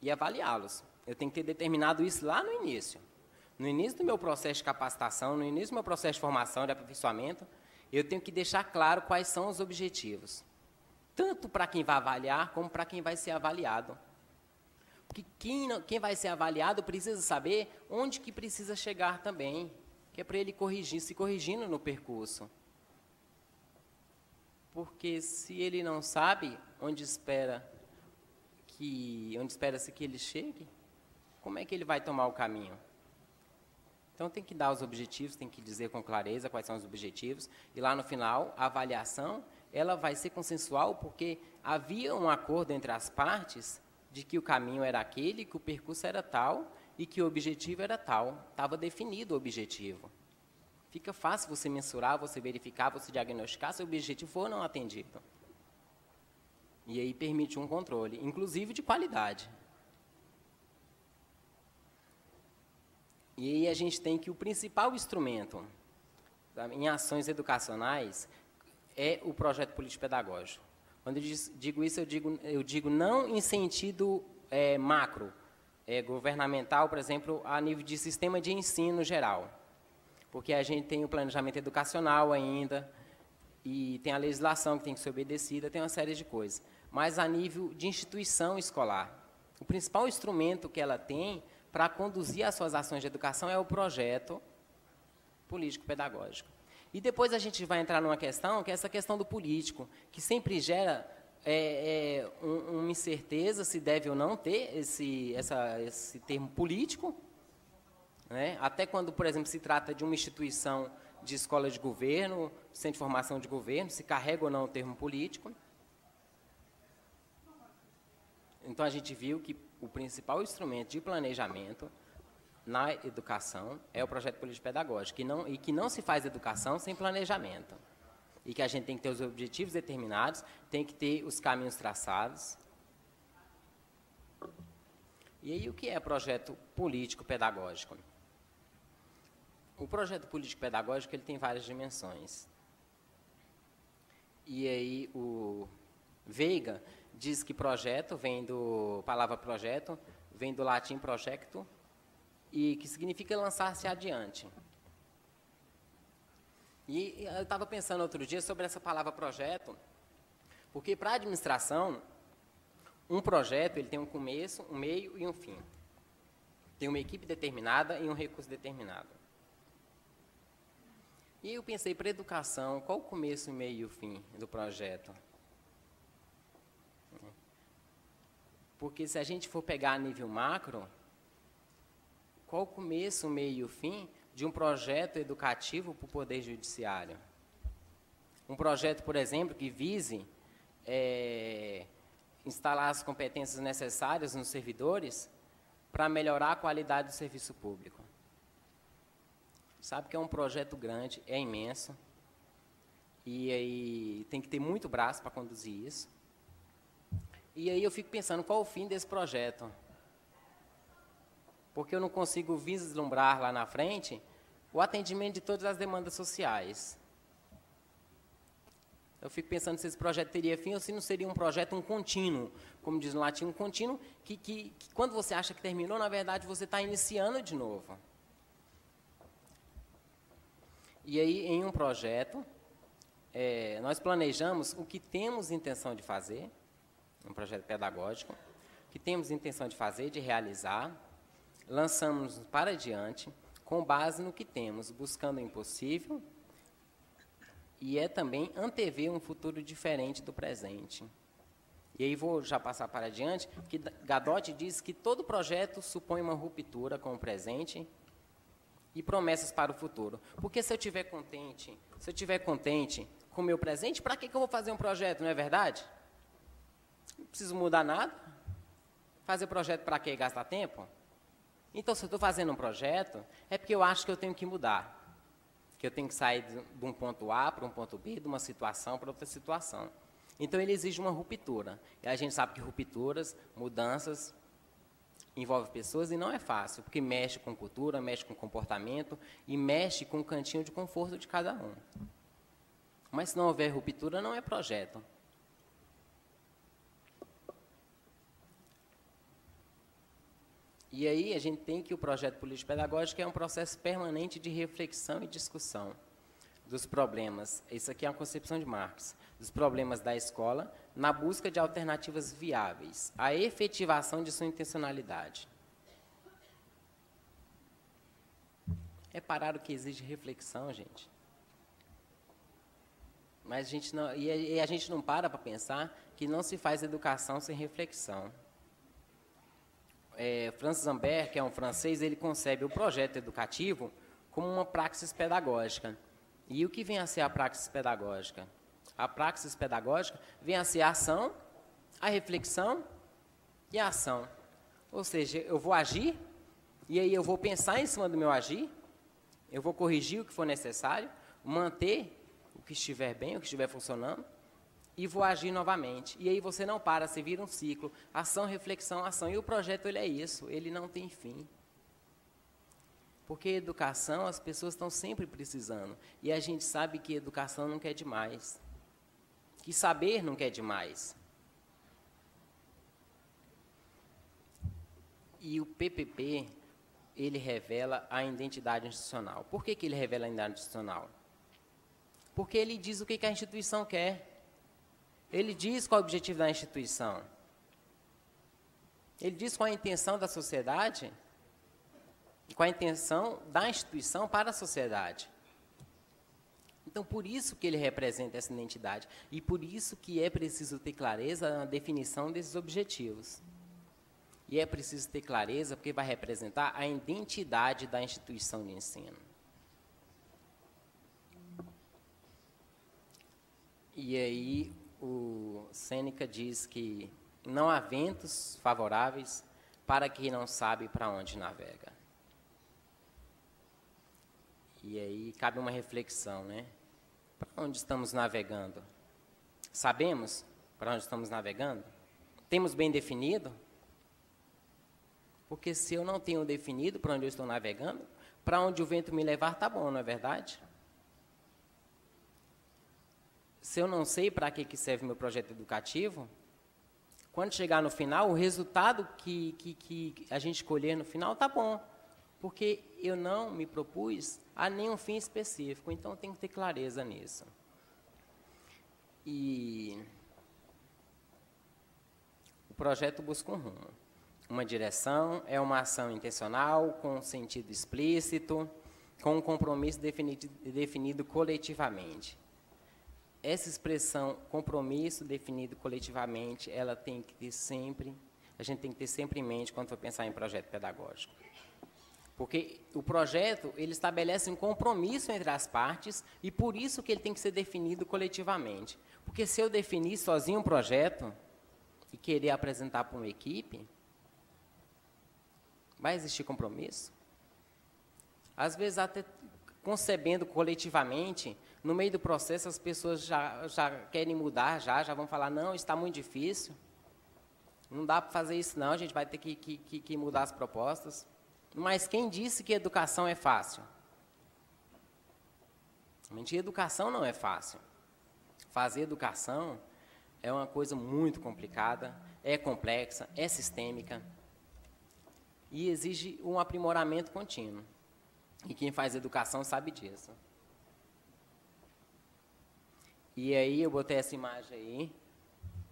e avaliá-los. Eu tenho que ter determinado isso lá no início. No início do meu processo de capacitação, no início do meu processo de formação, de aperfeiçoamento, eu tenho que deixar claro quais são os objetivos. Tanto para quem vai avaliar, como para quem vai ser avaliado. Porque quem vai ser avaliado precisa saber onde que precisa chegar também, que é para ele se corrigindo no percurso. Porque se ele não sabe onde espera-se que ele chegue, como é que ele vai tomar o caminho? Então tem que dar os objetivos, tem que dizer com clareza quais são os objetivos, e lá no final, a avaliação, ela vai ser consensual, porque havia um acordo entre as partes de que o caminho era aquele, que o percurso era tal e que o objetivo era tal. Estava definido o objetivo. Fica fácil você mensurar, você verificar, você diagnosticar se o objetivo for ou não atendido. E aí permite um controle, inclusive de qualidade. E aí a gente tem que o principal instrumento em ações educacionais é o projeto político-pedagógico. Quando eu digo isso, eu digo não em sentido macro, governamental, por exemplo, a nível de sistema de ensino geral. Porque a gente tem o planejamento educacional ainda, e tem a legislação que tem que ser obedecida, tem uma série de coisas. Mas a nível de instituição escolar, o principal instrumento que ela tem para conduzir as suas ações de educação é o projeto político-pedagógico. E depois a gente vai entrar numa questão, que é essa questão do político, que sempre gera uma incerteza se deve ou não ter esse termo político, né? Até quando, por exemplo, se trata de uma instituição de escola de governo, centro de formação de governo, se carrega ou não o termo político. Então, a gente viu que o principal instrumento de planejamento na educação é o projeto político-pedagógico, e que não se faz educação sem planejamento. E que a gente tem que ter os objetivos determinados, tem que ter os caminhos traçados. E aí, o que é projeto político-pedagógico? O projeto político-pedagógico ele tem várias dimensões. E aí, o Veiga diz que projeto palavra projeto, vem do latim projecto, e que significa lançar-se adiante. E eu estava pensando outro dia sobre essa palavra projeto, porque para a administração, um projeto ele tem um começo, um meio e um fim. Tem uma equipe determinada e um recurso determinado. E eu pensei, para a educação, qual o começo, o meio e o fim do projeto? Porque se a gente for pegar a nível macro, qual o começo, o meio e o fim de um projeto educativo para o Poder Judiciário? Um projeto, por exemplo, que vise instalar as competências necessárias nos servidores para melhorar a qualidade do serviço público. Sabe que é um projeto grande, é imenso, E aí tem que ter muito braço para conduzir isso. E aí eu fico pensando, qual o fim desse projeto? Porque eu não consigo vislumbrar lá na frente o atendimento de todas as demandas sociais. Eu fico pensando se esse projeto teria fim ou se não seria um projeto, um contínuo, como diz no latim, um contínuo, que quando você acha que terminou, na verdade, você está iniciando de novo. E aí, em um projeto, nós planejamos o que temos intenção de fazer, um projeto pedagógico, que temos intenção de fazer, de realizar, lançamos para adiante, com base no que temos, buscando o impossível, e também antever um futuro diferente do presente. E aí vou já passar para adiante, que Gadotti diz que todo projeto supõe uma ruptura com o presente e promessas para o futuro. Porque se eu estiver contente, com o meu presente, para que eu vou fazer um projeto, não é verdade? Não preciso mudar nada. Fazer projeto para quê? Gastar tempo? Então, se eu estou fazendo um projeto, é porque eu acho que eu tenho que mudar. Que eu tenho que sair de um ponto A para um ponto B, de uma situação para outra situação. Então, ele exige uma ruptura. E a gente sabe que rupturas, mudanças, envolvem pessoas e não é fácil, porque mexe com cultura, mexe com comportamento e mexe com o cantinho de conforto de cada um. Mas se não houver ruptura, não é projeto. E aí a gente tem que o projeto político-pedagógico é um processo permanente de reflexão e discussão dos problemas. Isso aqui é uma concepção de Marx. Dos problemas da escola na busca de alternativas viáveis, a efetivação de sua intencionalidade. Repararam que exige reflexão, gente? Mas a gente não, e a gente não para pensar que não se faz educação sem reflexão. Francis Zambert, que é um francês, ele concebe o projeto educativo como uma praxis pedagógica. E o que vem a ser a praxis pedagógica? A praxis pedagógica vem a ser a ação, a reflexão e a ação. Ou seja, eu vou agir, e aí eu vou pensar em cima do meu agir, eu vou corrigir o que for necessário, manter o que estiver bem, o que estiver funcionando, e vou agir novamente. E aí você não para, você vira um ciclo. Ação, reflexão, ação. E o projeto, ele é isso, ele não tem fim. Porque educação, as pessoas estão sempre precisando. E a gente sabe que educação não quer demais. Que saber não quer demais. E o PPP, ele revela a identidade institucional. Por que ele revela a identidade institucional? Porque ele diz o que a instituição quer. Ele diz qual é o objetivo da instituição. Ele diz qual é a intenção da sociedade e qual é a intenção da instituição para a sociedade. Então, por isso que ele representa essa identidade. E por isso que é preciso ter clareza na definição desses objetivos. E é preciso ter clareza porque vai representar a identidade da instituição de ensino. E aí, o Sêneca diz que não há ventos favoráveis para quem não sabe para onde navega. E aí cabe uma reflexão, né? Para onde estamos navegando? Sabemos para onde estamos navegando? Temos bem definido? Porque se eu não tenho definido para onde eu estou navegando, para onde o vento me levar está bom, não é verdade? Se eu não sei para que serve meu projeto educativo, quando chegar no final, o resultado que a gente escolher no final está bom. Porque eu não me propus a nenhum fim específico, então tem que ter clareza nisso. E o projeto busca um rumo. Uma direção é uma ação intencional, com um sentido explícito, com um compromisso definido coletivamente. Essa expressão, compromisso definido coletivamente, ela tem que ter sempre, a gente tem que ter sempre em mente quando for pensar em projeto pedagógico. Porque o projeto, ele estabelece um compromisso entre as partes e por isso que ele tem que ser definido coletivamente. Porque se eu definir sozinho um projeto e querer apresentar para uma equipe, vai existir compromisso? Às vezes, até concebendo coletivamente, No meio do processo, as pessoas já querem mudar, já vão falar, não, está muito difícil, não dá para fazer isso não, a gente vai ter que mudar as propostas. Mas quem disse que educação é fácil? Mentira, educação não é fácil. Fazer educação é uma coisa muito complicada, é complexa, é sistêmica e exige um aprimoramento contínuo. E quem faz educação sabe disso. E aí eu botei essa imagem aí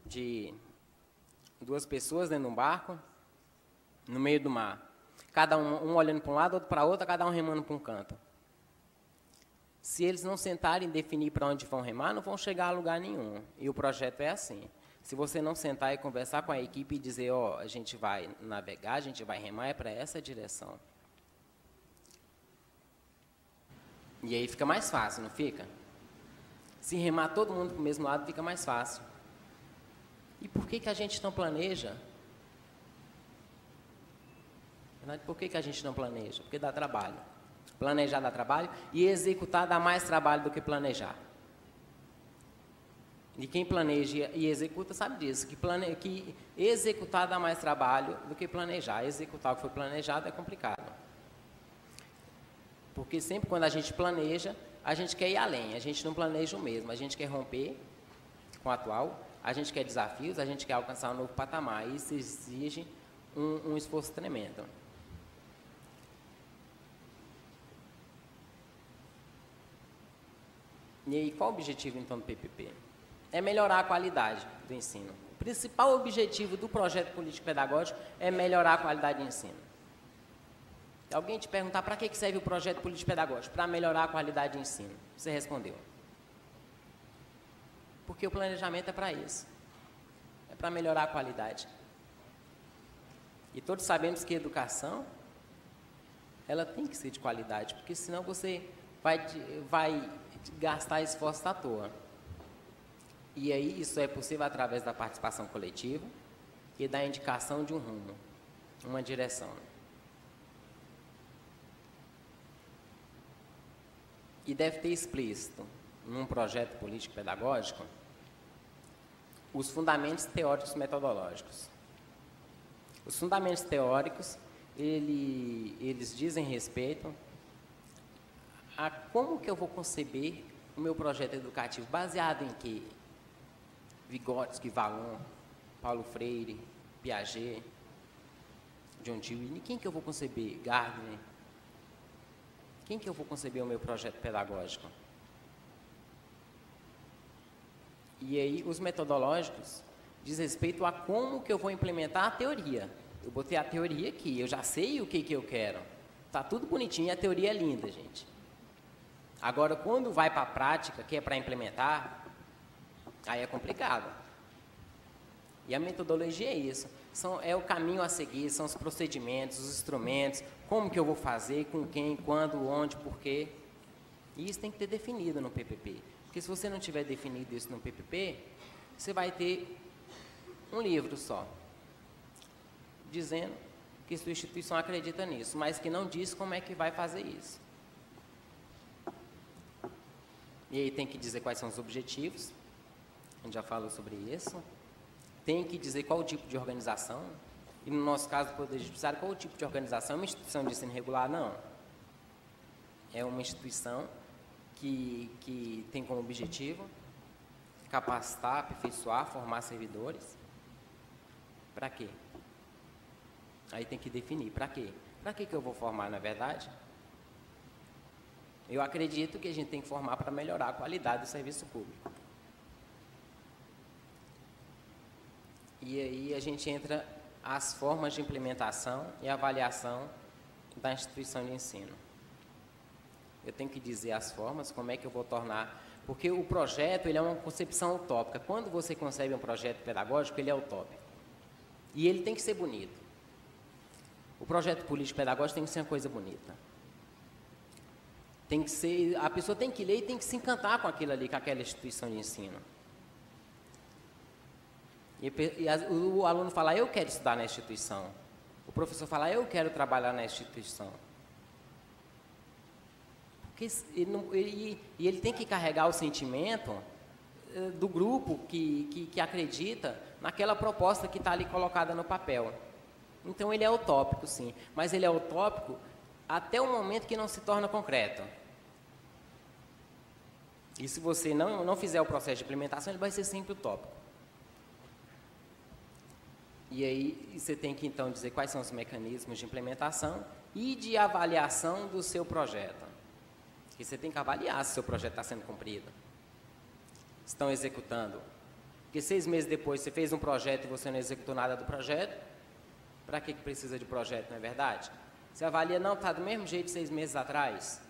de 2 pessoas dentro de um barco, no meio do mar. Cada um olhando para um lado, outro para outro, cada um remando para um canto. Se eles não sentarem e definir para onde vão remar, não vão chegar a lugar nenhum. E o projeto é assim. Se você não sentar e conversar com a equipe e dizer, ó, a gente vai navegar, a gente vai remar, é para essa direção. E aí fica mais fácil, não fica? Se remar todo mundo para o mesmo lado, fica mais fácil. E por que a gente não planeja? Por que a gente não planeja? Porque dá trabalho. Planejar dá trabalho e executar dá mais trabalho do que planejar. E quem planeja e executa sabe disso, que executar dá mais trabalho do que planejar. Executar o que foi planejado é complicado. Porque sempre quando a gente planeja, a gente quer ir além, a gente não planeja o mesmo, a gente quer romper com o atual, a gente quer desafios, a gente quer alcançar um novo patamar. Isso exige um esforço tremendo. E aí, qual o objetivo, então, do PPP? É melhorar a qualidade do ensino. O principal objetivo do projeto político-pedagógico é melhorar a qualidade do ensino. Se alguém te perguntar para que serve o projeto político-pedagógico, para melhorar a qualidade de ensino, você respondeu. Porque o planejamento é para isso. É para melhorar a qualidade. E todos sabemos que a educação, ela tem que ser de qualidade, porque senão você vai gastar esforço à toa. E aí isso é possível através da participação coletiva e da indicação de um rumo, uma direção. E deve ter explícito, num projeto político-pedagógico, os fundamentos teóricos metodológicos. Os fundamentos teóricos, eles dizem respeito a como que eu vou conceber o meu projeto educativo, baseado em quê? Vygotsky, Vallon, Paulo Freire, Piaget, John Dewey. Quem que eu vou conceber? Gardner. Quem que eu vou conceber o meu projeto pedagógico? E aí, os metodológicos diz respeito a como que eu vou implementar a teoria. Eu botei a teoria aqui, eu já sei o que eu quero. Está tudo bonitinho, a teoria é linda, gente. Agora, quando vai para a prática, que é para implementar, aí é complicado. E a metodologia é isso. É o caminho a seguir, são os procedimentos, os instrumentos, como que eu vou fazer, com quem, quando, onde, por quê. E isso tem que ter definido no PPP. Porque se você não tiver definido isso no PPP, você vai ter um livro só, dizendo que sua instituição acredita nisso, mas que não diz como é que vai fazer isso. E aí tem que dizer quais são os objetivos, a gente já falou sobre isso. Tem que dizer qual o tipo de organização, e no nosso caso do Poder Judiciário, qual o tipo de organização? É uma instituição de ensino regular? Não. É uma instituição que tem como objetivo capacitar, aperfeiçoar, formar servidores. Para quê? Aí tem que definir, para quê? Para que eu vou formar, na verdade? Eu acredito que a gente tem que formar para melhorar a qualidade do serviço público. E aí a gente entra as formas de implementação e avaliação da instituição de ensino. Eu tenho que dizer as formas, como é que eu vou tornar... Porque o projeto, ele é uma concepção utópica. Quando você concebe um projeto pedagógico, ele é utópico. E ele tem que ser bonito. O projeto político-pedagógico tem que ser uma coisa bonita. Tem que ser... A pessoa tem que ler e tem que se encantar com aquilo ali, com aquela instituição de ensino. O aluno fala, eu quero estudar na instituição. O professor fala, eu quero trabalhar na instituição. Porque ele tem que carregar o sentimento do grupo que acredita naquela proposta que está ali colocada no papel. Então ele é utópico, sim, mas ele é utópico até o momento que não se torna concreto. E se você não fizer o processo de implementação, ele vai ser sempre utópico. E aí você tem que então dizer quais são os mecanismos de implementação e de avaliação do seu projeto. E você tem que avaliar se o seu projeto está sendo cumprido. Estão executando. Porque 6 meses depois você fez um projeto e você não executou nada do projeto, para que precisa de projeto, não é verdade? Você avalia, não, está do mesmo jeito 6 meses atrás.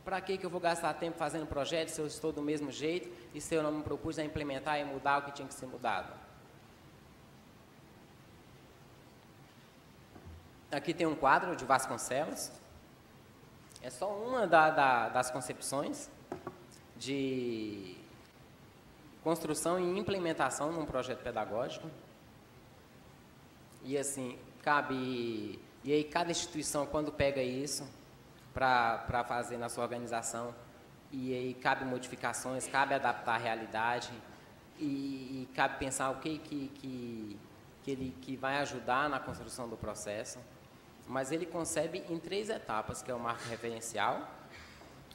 Para que eu vou gastar tempo fazendo projeto se eu estou do mesmo jeito e se eu não me propus a implementar e mudar o que tinha que ser mudado? Aqui tem um quadro de Vasconcelos. É só uma das concepções de construção e implementação num projeto pedagógico. E assim, cabe... E aí cada instituição, quando pega isso para fazer na sua organização, e aí cabe modificações, cabe adaptar a realidade, e cabe pensar o que vai ajudar na construção do processo. Mas ele concebe em 3 etapas, que é o marco referencial,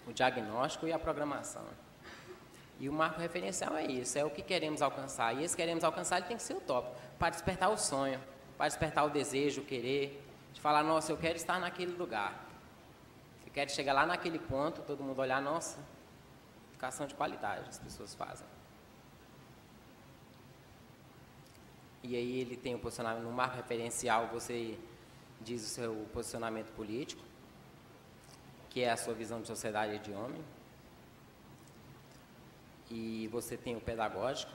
o diagnóstico e a programação. E o marco referencial é isso, é o que queremos alcançar. E esse queremos alcançar, ele tem que ser utópico, para despertar o sonho, para despertar o desejo, o querer, de falar, nossa, eu quero estar naquele lugar. Eu quero chegar lá naquele ponto, todo mundo olhar, nossa, educação de qualidade as pessoas fazem. E aí ele tem o posicionamento, no marco referencial você diz o seu posicionamento político, que é a sua visão de sociedade e de homem. E você tem o pedagógico,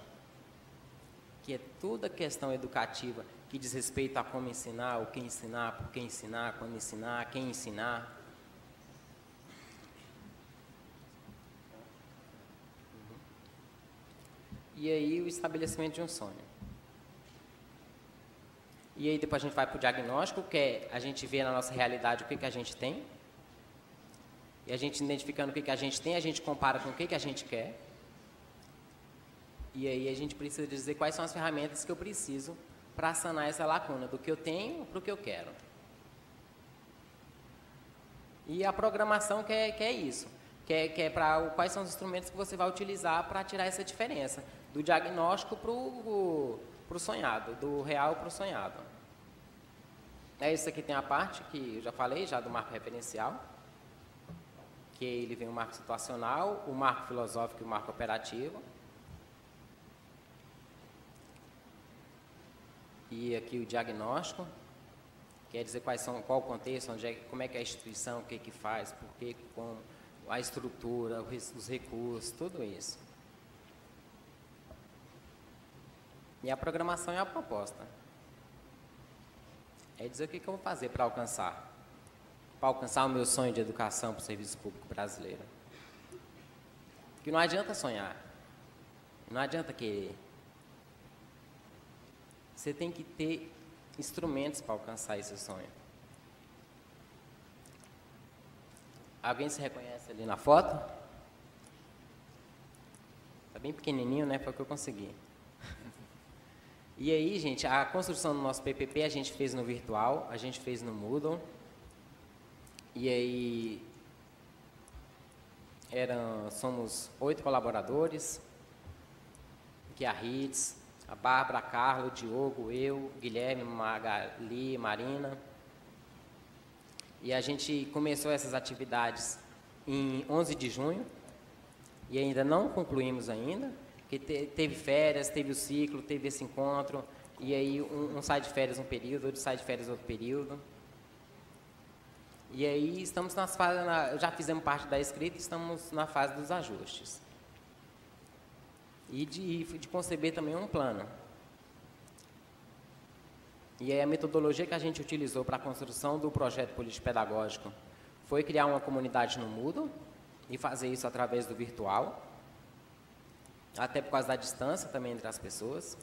que é toda a questão educativa que diz respeito a como ensinar, o que ensinar, por que ensinar, quando ensinar, quem ensinar. E aí o estabelecimento de um sonho. E aí depois a gente vai para o diagnóstico, que é a gente vê na nossa realidade o que a gente tem. E a gente identificando o que a gente tem, a gente compara com o que a gente quer. E aí a gente precisa dizer quais são as ferramentas que eu preciso para sanar essa lacuna, do que eu tenho para o que eu quero. E a programação que é isso, que é para quais são os instrumentos que você vai utilizar para tirar essa diferença, do diagnóstico para o sonhado, do real para o sonhado. Isso aqui tem a parte que eu já falei, já do marco referencial, que ele vem o marco situacional, o marco filosófico e o marco operativo. E aqui o diagnóstico, quer dizer qual o contexto, como é que é a instituição, o que faz, por que, como, a estrutura, os recursos, tudo isso. E a programação é a proposta. É dizer o que eu vou fazer para alcançar o meu sonho de educação para o serviço público brasileiro. Porque não adianta sonhar, não adianta querer. Você tem que ter instrumentos para alcançar esse sonho. Alguém se reconhece ali na foto? Está bem pequenininho, né? Foi o que eu consegui. E aí, gente, a construção do nosso PPP a gente fez no virtual, a gente fez no Moodle. E aí, somos 8 colaboradores, que é a RITS, a Bárbara, a Carla, o Diogo, eu, Guilherme, Magali, Marina. E a gente começou essas atividades em 11 de junho e ainda não concluímos ainda, porque teve férias, teve o ciclo, teve esse encontro, e aí um sai de férias um período, outro sai de férias outro período. E aí estamos nas fases, já fizemos parte da escrita e estamos na fase dos ajustes. E de conceber também um plano. E aí a metodologia que a gente utilizou para a construção do projeto político-pedagógico foi criar uma comunidade no Moodle e fazer isso através do virtual, até por causa da distância também entre as pessoas.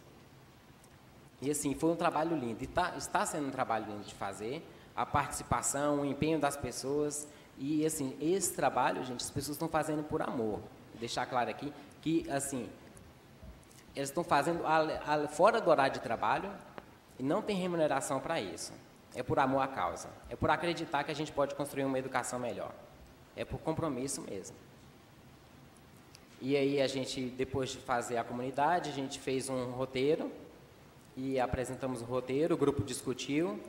E assim, foi um trabalho lindo, e está sendo um trabalho lindo de fazer, a participação, o empenho das pessoas, E, assim, esse trabalho, gente, as pessoas estão fazendo por amor. Vou deixar claro aqui que, assim, eles estão fazendo fora do horário de trabalho e não tem remuneração para isso. É por amor à causa. É por acreditar que a gente pode construir uma educação melhor. É por compromisso mesmo. E aí a gente, depois de fazer a comunidade, a gente fez um roteiro e apresentamos o roteiro, o grupo discutiu,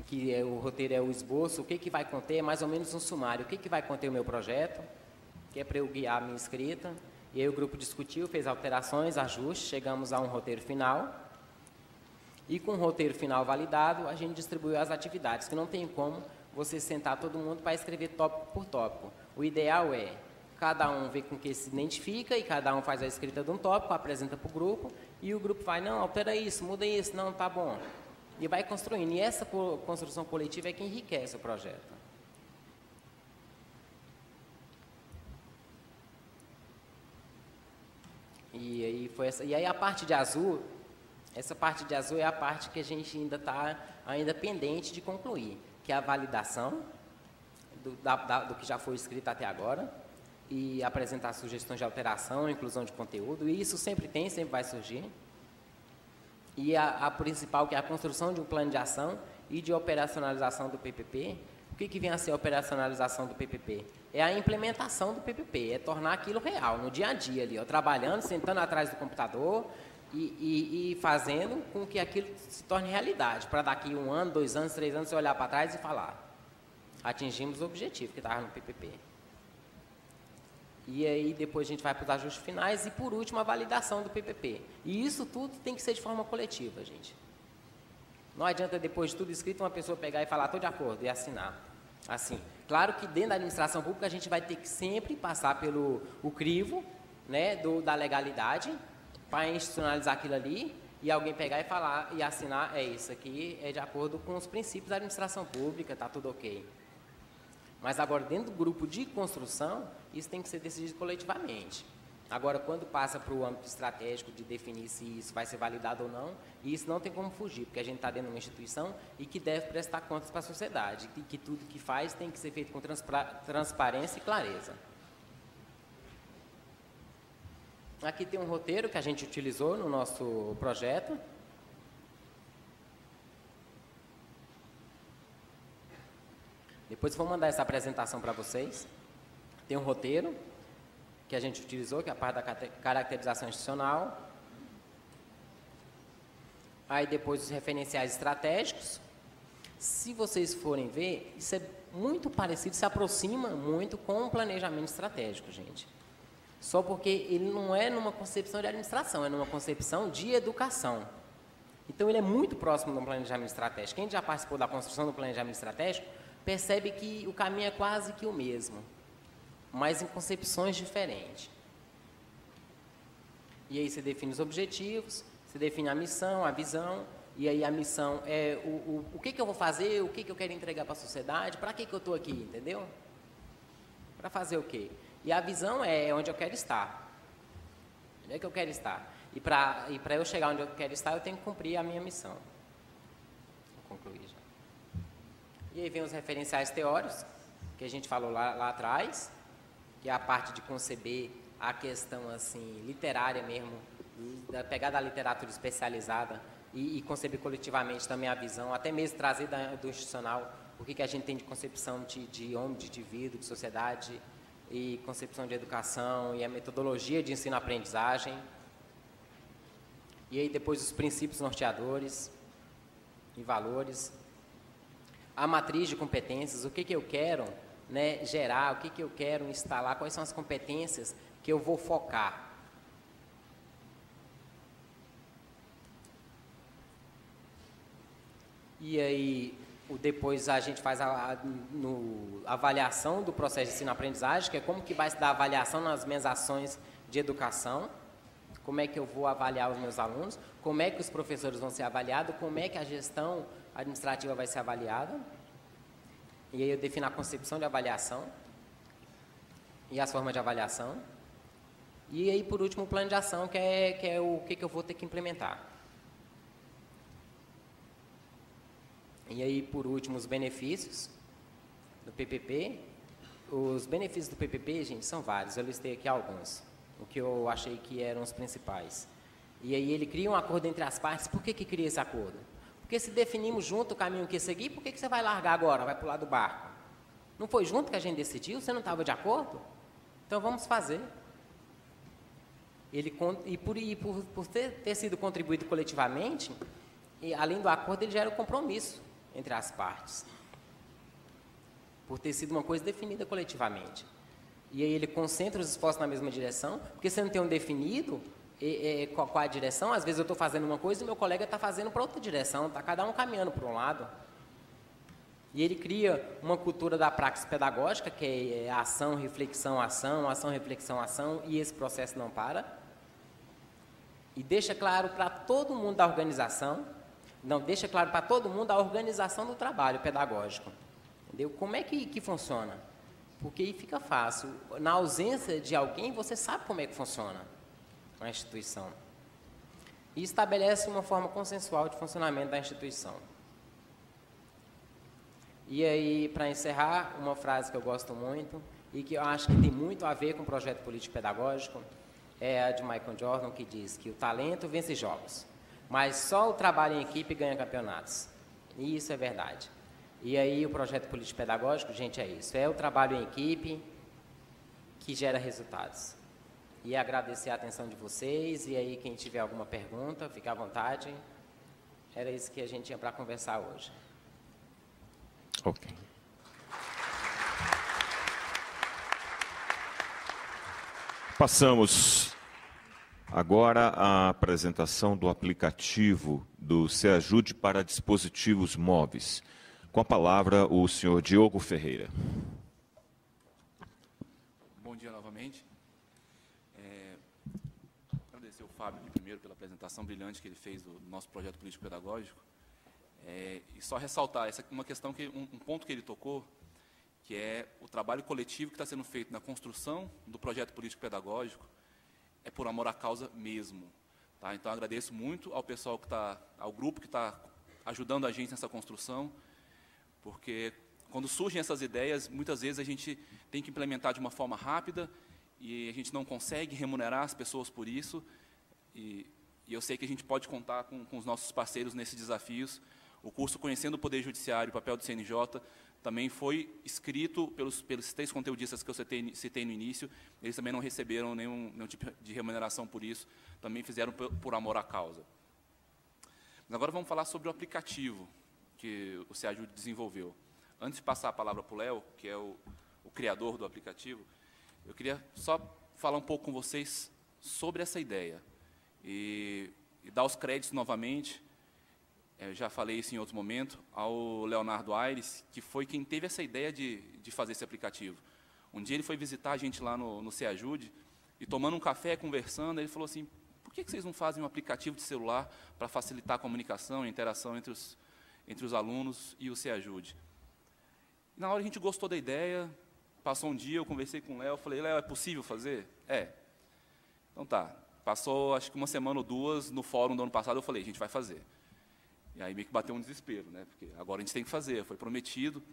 que o roteiro é o esboço, o que vai conter, é mais ou menos um sumário, o que vai conter o meu projeto, que é para eu guiar a minha escrita. E aí o grupo discutiu, fez alterações, ajustes, chegamos a um roteiro final. E com o roteiro final validado, a gente distribuiu as atividades, que não tem como você sentar todo mundo para escrever tópico por tópico. O ideal é cada um ver com que se identifica e cada um faz a escrita de um tópico, apresenta para o grupo, e o grupo vai, não, altera isso, muda isso, não, tá bom. E vai construindo. E essa construção coletiva é que enriquece o projeto. E aí foi essa. E aí a parte de azul, essa parte de azul é a parte que a gente ainda está pendente de concluir, que é a validação do que já foi escrito até agora e apresentar sugestões de alteração, inclusão de conteúdo. E isso sempre vai surgir. E a principal, que é a construção de um plano de ação e de operacionalização do PPP. O que vem a ser a operacionalização do PPP? É a implementação do PPP, é tornar aquilo real, no dia a dia ali, ó, trabalhando, sentando atrás do computador e fazendo com que aquilo se torne realidade, para daqui 1 ano, 2 anos, 3 anos, você olhar para trás e falar, atingimos o objetivo que estava no PPP. E aí depois a gente vai para os ajustes finais e, por último, a validação do PPP. E isso tudo tem que ser de forma coletiva, gente. Não adianta, depois de tudo escrito, uma pessoa pegar e falar, estou de acordo, e assinar. Assim, claro que dentro da administração pública a gente vai ter que sempre passar pelo crivo, né, da legalidade, para institucionalizar aquilo ali, e alguém pegar e falar e assinar, isso aqui é de acordo com os princípios da administração pública, está tudo ok. Mas agora, dentro do grupo de construção, isso tem que ser decidido coletivamente. Agora, quando passa para o âmbito estratégico de definir se isso vai ser validado ou não, isso não tem como fugir, porque a gente está dentro de uma instituição e que deve prestar contas para a sociedade, e que tudo que faz tem que ser feito com transparência e clareza. Aqui tem um roteiro que a gente utilizou no nosso projeto. Depois vou mandar essa apresentação para vocês. Tem um roteiro que a gente utilizou, que é a parte da caracterização institucional. Aí depois os referenciais estratégicos. Se vocês forem ver, isso é muito parecido, se aproxima muito com o planejamento estratégico, gente. Só porque ele não é numa concepção de administração, é numa concepção de educação. Então ele é muito próximo do planejamento estratégico. Quem já participou da construção do planejamento estratégico percebe que o caminho é quase que o mesmo, mas em concepções diferentes. E aí você define os objetivos, você define a missão, a visão, e aí a missão é o que eu vou fazer, o que eu quero entregar para a sociedade, para que eu estou aqui, entendeu? Para fazer o quê? E a visão é onde eu quero estar. Onde é que eu quero estar? E para eu chegar onde eu quero estar, eu tenho que cumprir a minha missão. Vou concluir já. E aí vem os referenciais teóricos, que a gente falou lá atrás, que é a parte de conceber a questão assim, literária mesmo, pegar da literatura especializada e conceber coletivamente também a visão, até mesmo trazer do institucional o que a gente tem de concepção de homem, de indivíduo, de sociedade, e concepção de educação, e a metodologia de ensino-aprendizagem. E aí depois os princípios norteadores e valores. A matriz de competências, o que eu quero, né, gerar, o que eu quero instalar, quais são as competências que eu vou focar. E aí, depois a gente faz a avaliação do processo de ensino-aprendizagem, que é como que vai se dar a avaliação nas minhas ações de educação, como é que eu vou avaliar os meus alunos, como é que os professores vão ser avaliados, como é que a gestão administrativa vai ser avaliada. E aí eu defino a concepção de avaliação e as formas de avaliação. E aí, por último, o plano de ação, que é o que eu vou ter que implementar. E aí, por último, os benefícios. do PPP. Os benefícios do PPP, gente, são vários. Eu listei aqui alguns, o que eu achei que eram os principais. E aí ele cria um acordo entre as partes. Por que cria esse acordo? Porque se definimos junto o caminho que seguir, por que você vai largar agora, vai pular do barco? Não foi junto que a gente decidiu? Você não estava de acordo? Então vamos fazer. Por ter sido contribuído coletivamente, e além do acordo, ele gera um compromisso entre as partes. Por ter sido uma coisa definida coletivamente. E aí ele concentra os esforços na mesma direção, porque você não tem um definido qual a direção. Às vezes eu estou fazendo uma coisa e meu colega está fazendo para outra direção, está cada um caminhando para um lado. E ele cria uma cultura da praxis pedagógica, que é ação, reflexão, ação, e esse processo não para. E deixa claro para todo mundo da organização, deixa claro para todo mundo a organização do trabalho pedagógico. Entendeu? Como é que funciona? Porque aí fica fácil. Na ausência de alguém, você sabe como é que funciona a instituição. E estabelece uma forma consensual de funcionamento da instituição. E aí, para encerrar, uma frase que eu gosto muito e que eu acho que tem muito a ver com o projeto político-pedagógico é a de Michael Jordan, que diz que o talento vence jogos, mas só o trabalho em equipe ganha campeonatos. E isso é verdade. E aí o projeto político-pedagógico, gente, é isso. É o trabalho em equipe que gera resultados. E agradecer a atenção de vocês. E aí, quem tiver alguma pergunta, fique à vontade. Era isso que a gente tinha para conversar hoje. Ok. Passamos agora à apresentação do aplicativo do SEAJUDE para dispositivos móveis. Com a palavra, o senhor Diogo Ferreira. Bom dia novamente. Agradecer ao Fábio primeiro pela apresentação brilhante que ele fez do nosso projeto político-pedagógico. E só ressaltar uma questão, um ponto que ele tocou, que é o trabalho coletivo que está sendo feito na construção do projeto político-pedagógico, é por amor à causa mesmo. Tá? Então, agradeço muito ao pessoal ao grupo que está ajudando a gente nessa construção, porque quando surgem essas ideias, muitas vezes a gente tem que implementar de uma forma rápida e a gente não consegue remunerar as pessoas por isso. E eu sei que a gente pode contar com os nossos parceiros nesses desafios. O curso Conhecendo o Poder Judiciário e o Papel do CNJ também foi escrito pelos 3 conteudistas que eu citei no início. Eles também não receberam nenhum tipo de remuneração por isso, também fizeram por amor à causa. Mas agora vamos falar sobre o aplicativo que o SEAJUDE desenvolveu. Antes de passar a palavra para o Léo, que é o criador do aplicativo, eu queria só falar um pouco com vocês sobre essa ideia e dar os créditos novamente. Eu já falei isso em outro momento, ao Leonardo Aires, que foi quem teve essa ideia de fazer esse aplicativo. Um dia ele foi visitar a gente lá no SEAJUDE, e tomando um café, conversando, ele falou assim, por que vocês não fazem um aplicativo de celular para facilitar a comunicação e a interação entre os alunos e o SEAJUDE? Na hora a gente gostou da ideia, passou um dia, eu conversei com o Léo, falei, Léo, é possível fazer? É. Então tá, passou acho que uma semana ou 2, no fórum do ano passado, eu falei, a gente vai fazer. E aí meio que bateu um desespero, né? Porque agora a gente tem que fazer, foi prometido.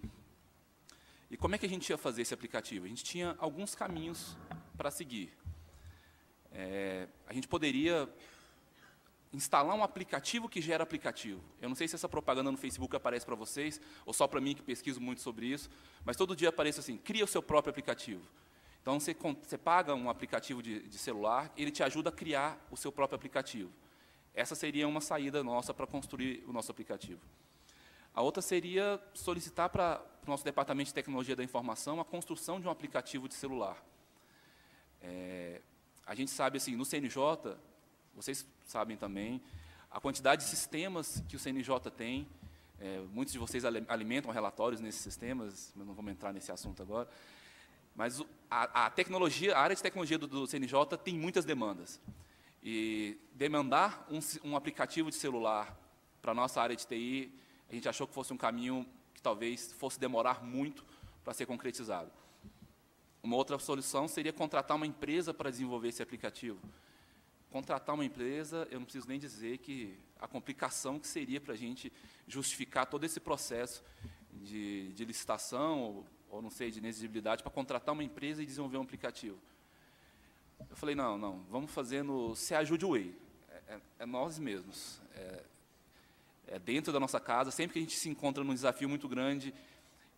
E como é que a gente ia fazer esse aplicativo? A gente tinha alguns caminhos para seguir. A gente poderia instalar um aplicativo que gera aplicativo. Eu não sei se essa propaganda no Facebook aparece para vocês, ou só para mim, que pesquiso muito sobre isso, mas todo dia aparece assim, cria o seu próprio aplicativo. Então, você paga um aplicativo de celular, ele te ajuda a criar o seu próprio aplicativo. Essa seria uma saída nossa para construir o nosso aplicativo. A outra seria solicitar para o nosso Departamento de Tecnologia da Informação a construção de um aplicativo de celular. A gente sabe, assim, no CNJ, vocês sabem também, a quantidade de sistemas que o CNJ tem, muitos de vocês alimentam relatórios nesses sistemas, mas não vamos entrar nesse assunto agora, mas a área de tecnologia do CNJ tem muitas demandas. E demandar um aplicativo de celular para a nossa área de TI, a gente achou que fosse um caminho que talvez fosse demorar muito para ser concretizado. Uma outra solução seria contratar uma empresa para desenvolver esse aplicativo. Contratar uma empresa, eu não preciso nem dizer que a complicação que seria para a gente justificar todo esse processo de licitação ou não sei, de inexigibilidade, para contratar uma empresa e desenvolver um aplicativo. Eu falei, não, vamos fazer no Se Ajude Way. É nós mesmos. É dentro da nossa casa, sempre que a gente se encontra num desafio muito grande,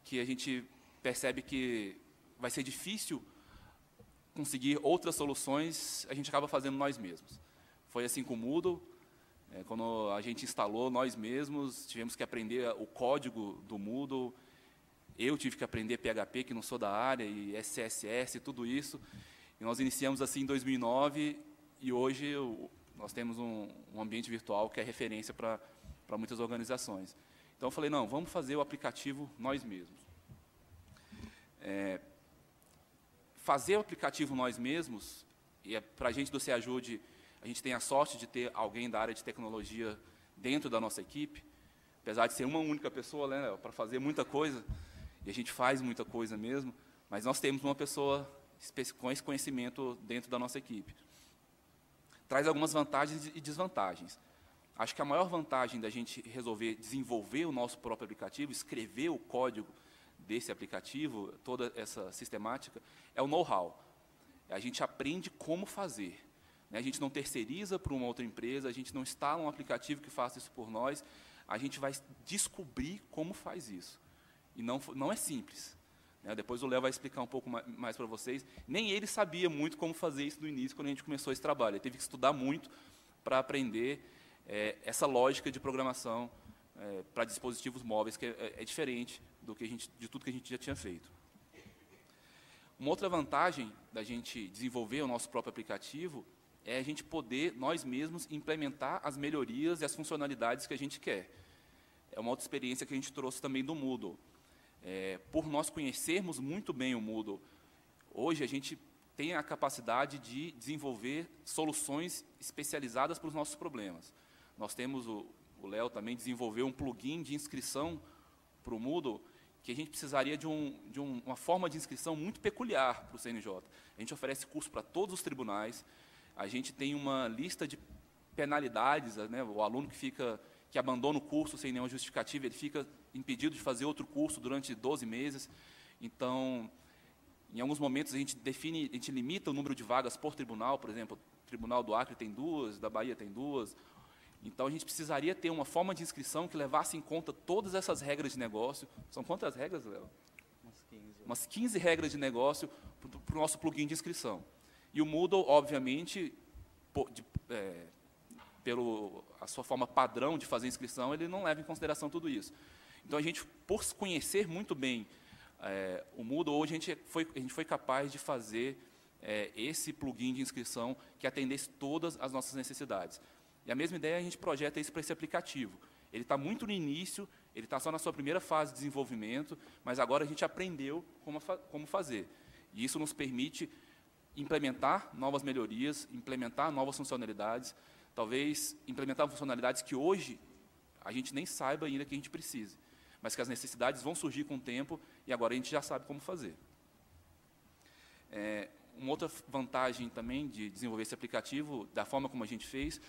que a gente percebe que vai ser difícil conseguir outras soluções, a gente acaba fazendo nós mesmos. Foi assim com o Moodle, quando a gente instalou nós mesmos, tivemos que aprender o código do Moodle, eu tive que aprender PHP, que não sou da área, e SCSS, tudo isso. E nós iniciamos assim em 2009, e hoje nós temos um ambiente virtual que é referência para muitas organizações. Então, eu falei, não, vamos fazer o aplicativo nós mesmos. Fazer o aplicativo nós mesmos, e para a gente do Se Ajude, a gente tem a sorte de ter alguém da área de tecnologia dentro da nossa equipe, apesar de ser uma única pessoa, né, para fazer muita coisa, e a gente faz muita coisa mesmo, mas nós temos uma pessoa com esse conhecimento dentro da nossa equipe. Traz algumas vantagens e desvantagens. Acho que a maior vantagem da gente resolver desenvolver o nosso próprio aplicativo, escrever o código desse aplicativo, toda essa sistemática, é o know-how. A gente aprende como fazer. A gente não terceiriza para uma outra empresa, a gente não instala um aplicativo que faça isso por nós, a gente vai descobrir como faz isso. E não é simples. Depois o Léo vai explicar um pouco mais para vocês. Nem ele sabia muito como fazer isso no início, quando a gente começou esse trabalho. Ele teve que estudar muito para aprender essa lógica de programação para dispositivos móveis, que é diferente de tudo que a gente já tinha feito. Uma outra vantagem da gente desenvolver o nosso próprio aplicativo é a gente poder, nós mesmos, implementar as melhorias e as funcionalidades que a gente quer. É uma outra experiência que a gente trouxe também do Moodle. Por nós conhecermos muito bem o Moodle, hoje a gente tem a capacidade de desenvolver soluções especializadas para os nossos problemas. Nós temos, o Léo também desenvolveu um plugin de inscrição para o Moodle, que a gente precisaria de uma forma de inscrição muito peculiar para o CNJ. A gente oferece curso para todos os tribunais, a gente tem uma lista de penalidades, né, o aluno que abandona o curso sem nenhuma justificativa, ele fica impedido de fazer outro curso durante 12 meses. Então, em alguns momentos, a gente limita o número de vagas por tribunal, por exemplo, o Tribunal do Acre tem 2, da Bahia tem 2. Então, a gente precisaria ter uma forma de inscrição que levasse em conta todas essas regras de negócio. São quantas regras, Léo? Umas 15 regras de negócio para o nosso plugin de inscrição. E o Moodle, obviamente, a sua forma padrão de fazer inscrição, ele não leva em consideração tudo isso. Então, a gente, por conhecer muito bem o Moodle, hoje a gente foi capaz de fazer esse plugin de inscrição que atendesse todas as nossas necessidades. E a mesma ideia a gente projeta isso para esse aplicativo. Ele está muito no início, ele está só na sua primeira fase de desenvolvimento, mas agora a gente aprendeu como fazer. E isso nos permite implementar novas melhorias, implementar novas funcionalidades, talvez implementar funcionalidades que hoje a gente nem saiba ainda que a gente precise, mas que as necessidades vão surgir com o tempo e agora a gente já sabe como fazer. Uma outra vantagem também de desenvolver esse aplicativo, da forma como a gente fez,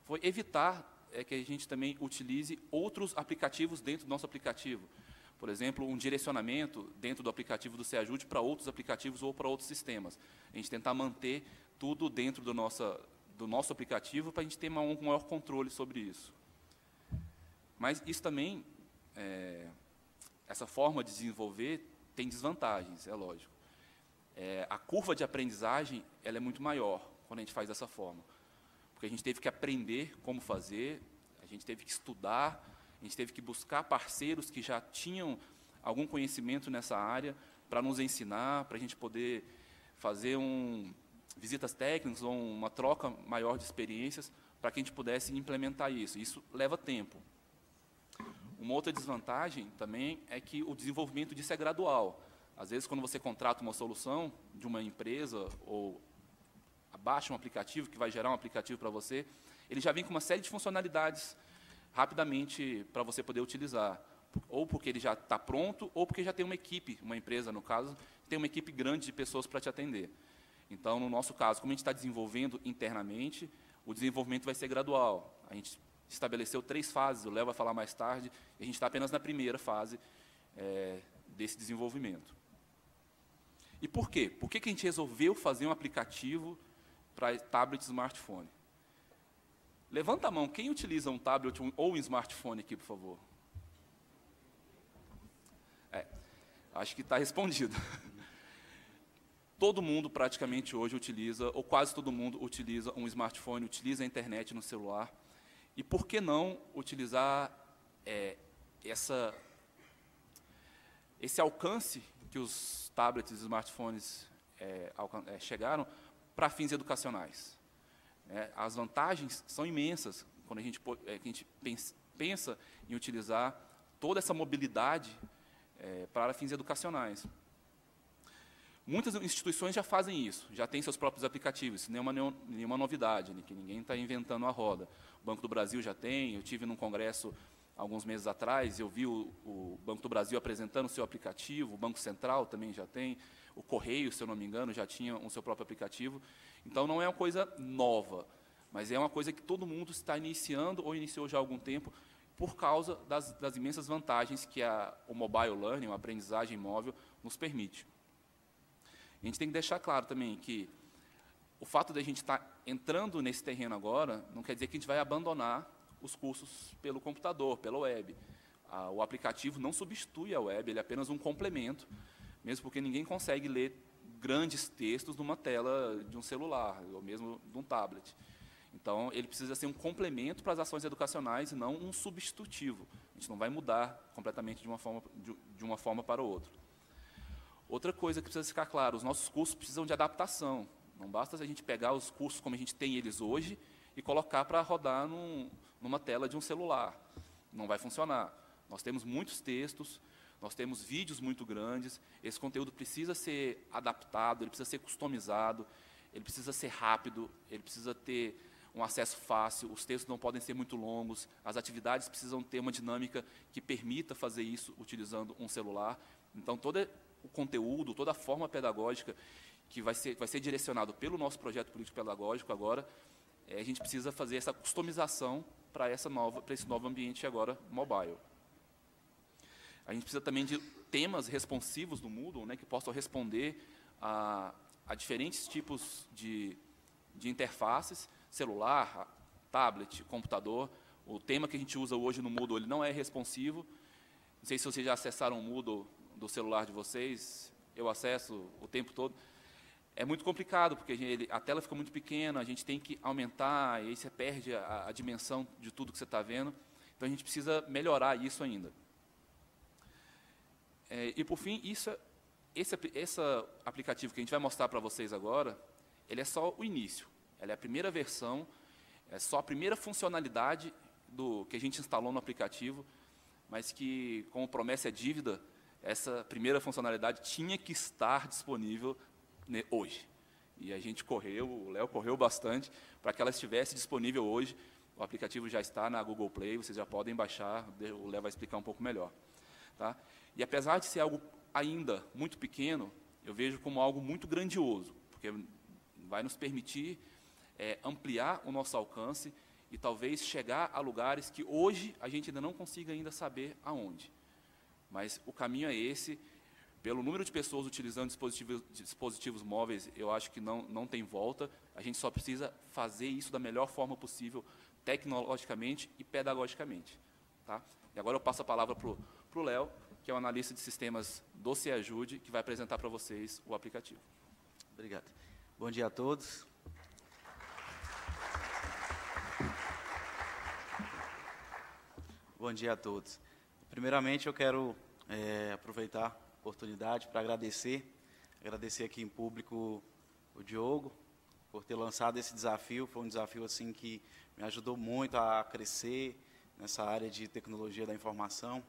foi evitar que a gente também utilize outros aplicativos dentro do nosso aplicativo. Por exemplo, um direcionamento dentro do aplicativo do Se Ajude para outros aplicativos ou para outros sistemas. A gente tentar manter tudo dentro do nosso aplicativo para a gente ter um maior controle sobre isso. Mas isso também, essa forma de desenvolver tem desvantagens, é lógico. A curva de aprendizagem ela é muito maior quando a gente faz dessa forma. Porque a gente teve que aprender como fazer, a gente teve que estudar, a gente teve que buscar parceiros que já tinham algum conhecimento nessa área para nos ensinar, para a gente poder fazer visitas técnicas ou uma troca maior de experiências para que a gente pudesse implementar isso. Isso leva tempo. Uma outra desvantagem também é que o desenvolvimento disso é gradual. Às vezes, quando você contrata uma solução de uma empresa ou baixa um aplicativo que vai gerar um aplicativo para você, ele já vem com uma série de funcionalidades rapidamente para você poder utilizar, ou porque ele já está pronto, ou porque já tem uma equipe, uma empresa, no caso, tem uma equipe grande de pessoas para te atender. Então, no nosso caso, como a gente está desenvolvendo internamente, o desenvolvimento vai ser gradual. A gente estabeleceu 3 fases, o Léo vai falar mais tarde, e a gente está apenas na primeira fase desse desenvolvimento. E por quê? Por que a gente resolveu fazer um aplicativo para tablet e smartphone? Levanta a mão, quem utiliza um tablet ou um smartphone aqui, por favor? Acho que está respondido. Todo mundo praticamente hoje utiliza, ou quase todo mundo utiliza um smartphone, utiliza a internet no celular. E por que não utilizar esse alcance que os tablets e smartphones chegaram para fins educacionais? As vantagens são imensas quando a gente pensa em utilizar toda essa mobilidade para fins educacionais. Muitas instituições já fazem isso, já têm seus próprios aplicativos, isso nenhuma novidade, né, que ninguém está inventando a roda. O Banco do Brasil já tem, eu tive num congresso alguns meses atrás, eu vi o Banco do Brasil apresentando o seu aplicativo, o Banco Central também já tem, o Correio, se eu não me engano, já tinha o seu próprio aplicativo. Então, não é uma coisa nova, mas é uma coisa que todo mundo está iniciando ou iniciou já há algum tempo, por causa das imensas vantagens que o mobile learning, a aprendizagem móvel, nos permite. A gente tem que deixar claro também que o fato de a gente estar entrando nesse terreno agora não quer dizer que a gente vai abandonar os cursos pelo computador, pela web. O aplicativo não substitui a web, ele é apenas um complemento, mesmo porque ninguém consegue ler grandes textos numa tela de um celular, ou mesmo de um tablet. Então, ele precisa ser um complemento para as ações educacionais e não um substitutivo. A gente não vai mudar completamente de uma forma para outra. Outra coisa que precisa ficar claro, os nossos cursos precisam de adaptação. Não basta a gente pegar os cursos como a gente tem eles hoje e colocar para rodar numa tela de um celular. Não vai funcionar. Nós temos muitos textos, nós temos vídeos muito grandes, esse conteúdo precisa ser adaptado, ele precisa ser customizado, ele precisa ser rápido, ele precisa ter um acesso fácil, os textos não podem ser muito longos, as atividades precisam ter uma dinâmica que permita fazer isso utilizando um celular. Então, todo o conteúdo, toda a forma pedagógica que vai ser direcionado pelo nosso projeto político-pedagógico agora, a gente precisa fazer essa customização para esse novo ambiente agora mobile. A gente precisa também de temas responsivos do Moodle, né, que possam responder a diferentes tipos de interfaces, celular, tablet, computador. O tema que a gente usa hoje no Moodle ele não é responsivo. Não sei se vocês já acessaram o Moodle do celular de vocês, eu acesso o tempo todo. É muito complicado, porque a tela fica muito pequena, a gente tem que aumentar, e aí você perde a dimensão de tudo que você está vendo. Então, a gente precisa melhorar isso ainda. E, por fim, esse aplicativo que a gente vai mostrar para vocês agora, ele é só o início. Ela é a primeira versão, é só a primeira funcionalidade que a gente instalou no aplicativo, mas que, como promessa é dívida, essa primeira funcionalidade tinha que estar disponível hoje. E a gente o Léo correu bastante para que ela estivesse disponível hoje. O aplicativo já está na Google Play, vocês já podem baixar, o Léo vai explicar um pouco melhor. Tá? E apesar de ser algo ainda muito pequeno, eu vejo como algo muito grandioso, porque vai nos permitir ampliar o nosso alcance e talvez chegar a lugares que hoje a gente ainda não consiga ainda saber aonde. Mas o caminho é esse. Pelo número de pessoas utilizando dispositivos móveis, eu acho que não tem volta. A gente só precisa fazer isso da melhor forma possível, tecnologicamente e pedagogicamente. Tá? E agora eu passo a palavra para o Léo, que é o analista de sistemas do SEAJUDE, que vai apresentar para vocês o aplicativo. Obrigado. Bom dia a todos. Bom dia a todos. Primeiramente, eu quero aproveitar a oportunidade para agradecer aqui em público o Diogo por ter lançado esse desafio. Foi um desafio assim que me ajudou muito a crescer nessa área de tecnologia da informação,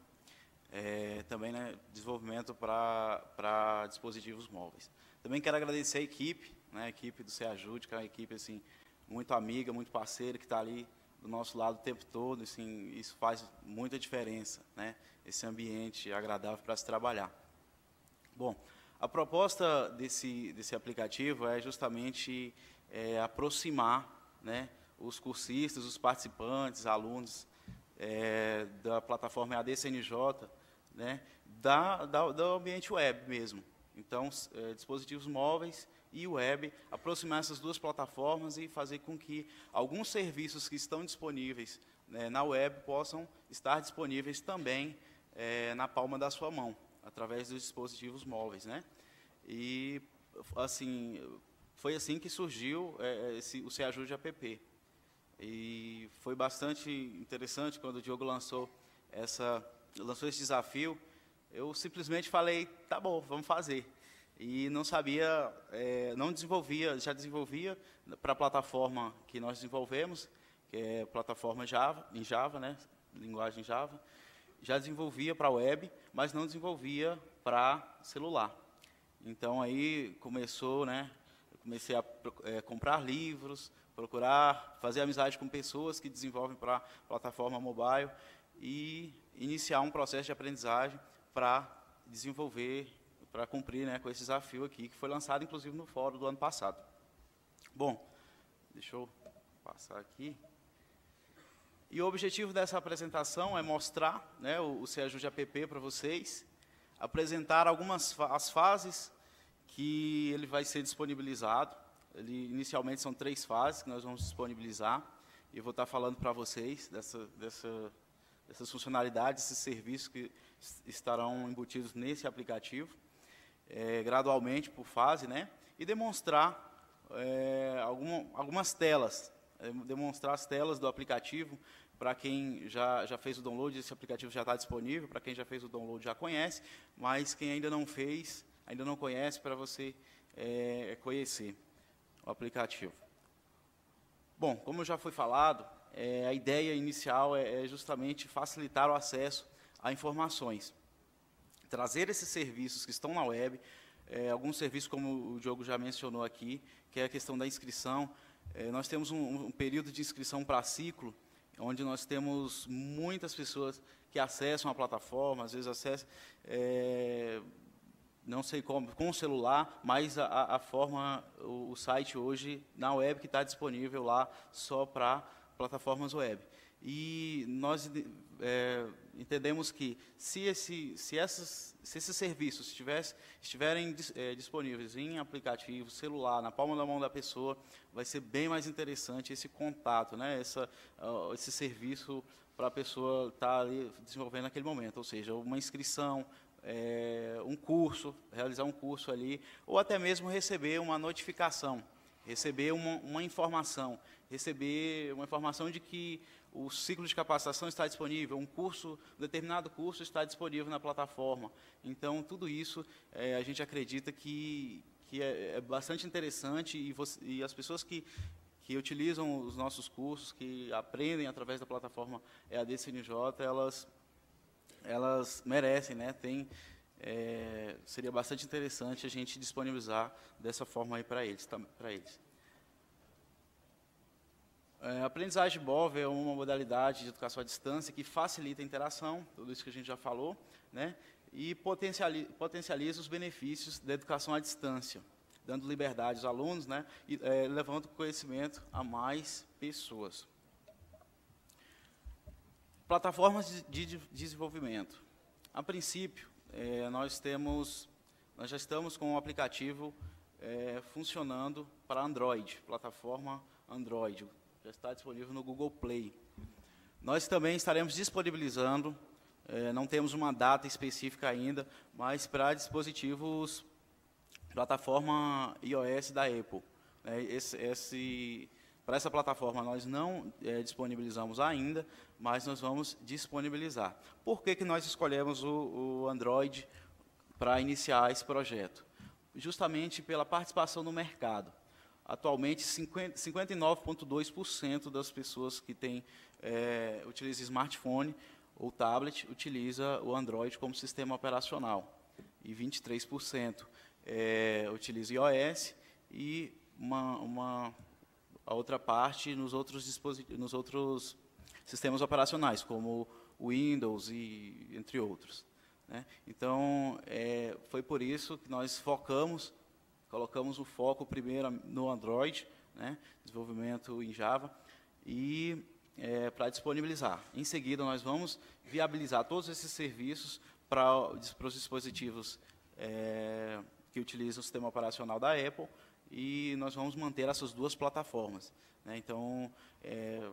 também desenvolvimento para dispositivos móveis. Também quero agradecer a equipe, a equipe do SEAJUDE, que é uma equipe assim, muito amiga, muito parceira, que está ali do nosso lado o tempo todo. Assim, isso faz muita diferença, esse ambiente agradável para se trabalhar. Bom, a proposta desse aplicativo é justamente aproximar os cursistas, os participantes, alunos da plataforma EAD CNJ, do ambiente web mesmo. Então, dispositivos móveis e web, aproximar essas duas plataformas e fazer com que alguns serviços que estão disponíveis, né, na web possam estar disponíveis também na palma da sua mão, através dos dispositivos móveis, né? E assim, foi assim que surgiu o SeAjude app. E foi bastante interessante quando o Diogo lançou esse desafio. Eu simplesmente falei, tá bom, vamos fazer. E não sabia, não desenvolvia, já desenvolvia para a plataforma que nós desenvolvemos, que é a plataforma em Java, né, linguagem Java. Já desenvolvia para web, mas não desenvolvia para celular. Então aí começou, né, eu comecei a comprar livros, procurar fazer amizade com pessoas que desenvolvem para plataforma mobile e iniciar um processo de aprendizagem para desenvolver, para cumprir, né, com esse desafio aqui, que foi lançado, inclusive, no fórum do ano passado. Bom, deixa eu passar aqui. E o objetivo dessa apresentação é mostrar, né, o SeAjude app para vocês, apresentar as fases que ele vai ser disponibilizado. Inicialmente são 3 fases que nós vamos disponibilizar, e eu vou estar falando para vocês dessas funcionalidades, esses serviços que estarão embutidos nesse aplicativo, gradualmente, por fase, né, e demonstrar algumas telas, demonstrar as telas do aplicativo. Para quem já fez o download, esse aplicativo já está disponível. Para quem já fez o download, já conhece. Mas quem ainda não fez, ainda não conhece, para você conhecer o aplicativo. Bom, como já foi falado, a ideia inicial é justamente facilitar o acesso a informações. Trazer esses serviços que estão na web, alguns serviços, como o Diogo já mencionou aqui, que é a questão da inscrição. Nós temos um período de inscrição para ciclo, onde nós temos muitas pessoas que acessam a plataforma, às vezes acessam, não sei como, com o celular, mas o site hoje, na web, que está disponível lá só para plataformas web. E nós entendemos que, se esses serviços estiverem disponíveis em aplicativo, celular, na palma da mão da pessoa, vai ser bem mais interessante esse contato, né, esse serviço para a pessoa estar ali desenvolvendo naquele momento, ou seja, uma inscrição, um curso, realizar um curso ali, ou até mesmo receber uma notificação, receber uma informação, de que o ciclo de capacitação está disponível, um determinado curso está disponível na plataforma. Então, tudo isso a gente acredita que é bastante interessante, e as pessoas que utilizam os nossos cursos, que aprendem através da plataforma EAD CNJ, elas merecem, né? Seria bastante interessante a gente disponibilizar dessa forma aí para eles. A aprendizagem móvel é uma modalidade de educação à distância que facilita a interação, tudo isso que a gente já falou, né, e potencializa os benefícios da educação à distância, dando liberdade aos alunos, né, e levando conhecimento a mais pessoas. Plataformas de desenvolvimento. A princípio, nós já estamos com um aplicativo funcionando para Android, plataforma Android. Já está disponível no Google Play. Nós também estaremos disponibilizando, não temos uma data específica ainda, mas para dispositivos, plataforma iOS da Apple. Para essa plataforma nós não disponibilizamos ainda, mas nós vamos disponibilizar. Por que nós escolhemos o Android para iniciar esse projeto? Justamente pela participação no mercado. Atualmente, 59,2% das pessoas que utilizam smartphone ou tablet utiliza o Android como sistema operacional. E 23% utiliza iOS, e a outra parte nos outros sistemas operacionais, como o Windows e entre outros, né? Então, foi por isso que nós colocamos o foco primeiro no Android, né, desenvolvimento em Java, e para disponibilizar. Em seguida, nós vamos viabilizar todos esses serviços para os dispositivos que utiliza o sistema operacional da Apple, e nós vamos manter essas duas plataformas, né? Então,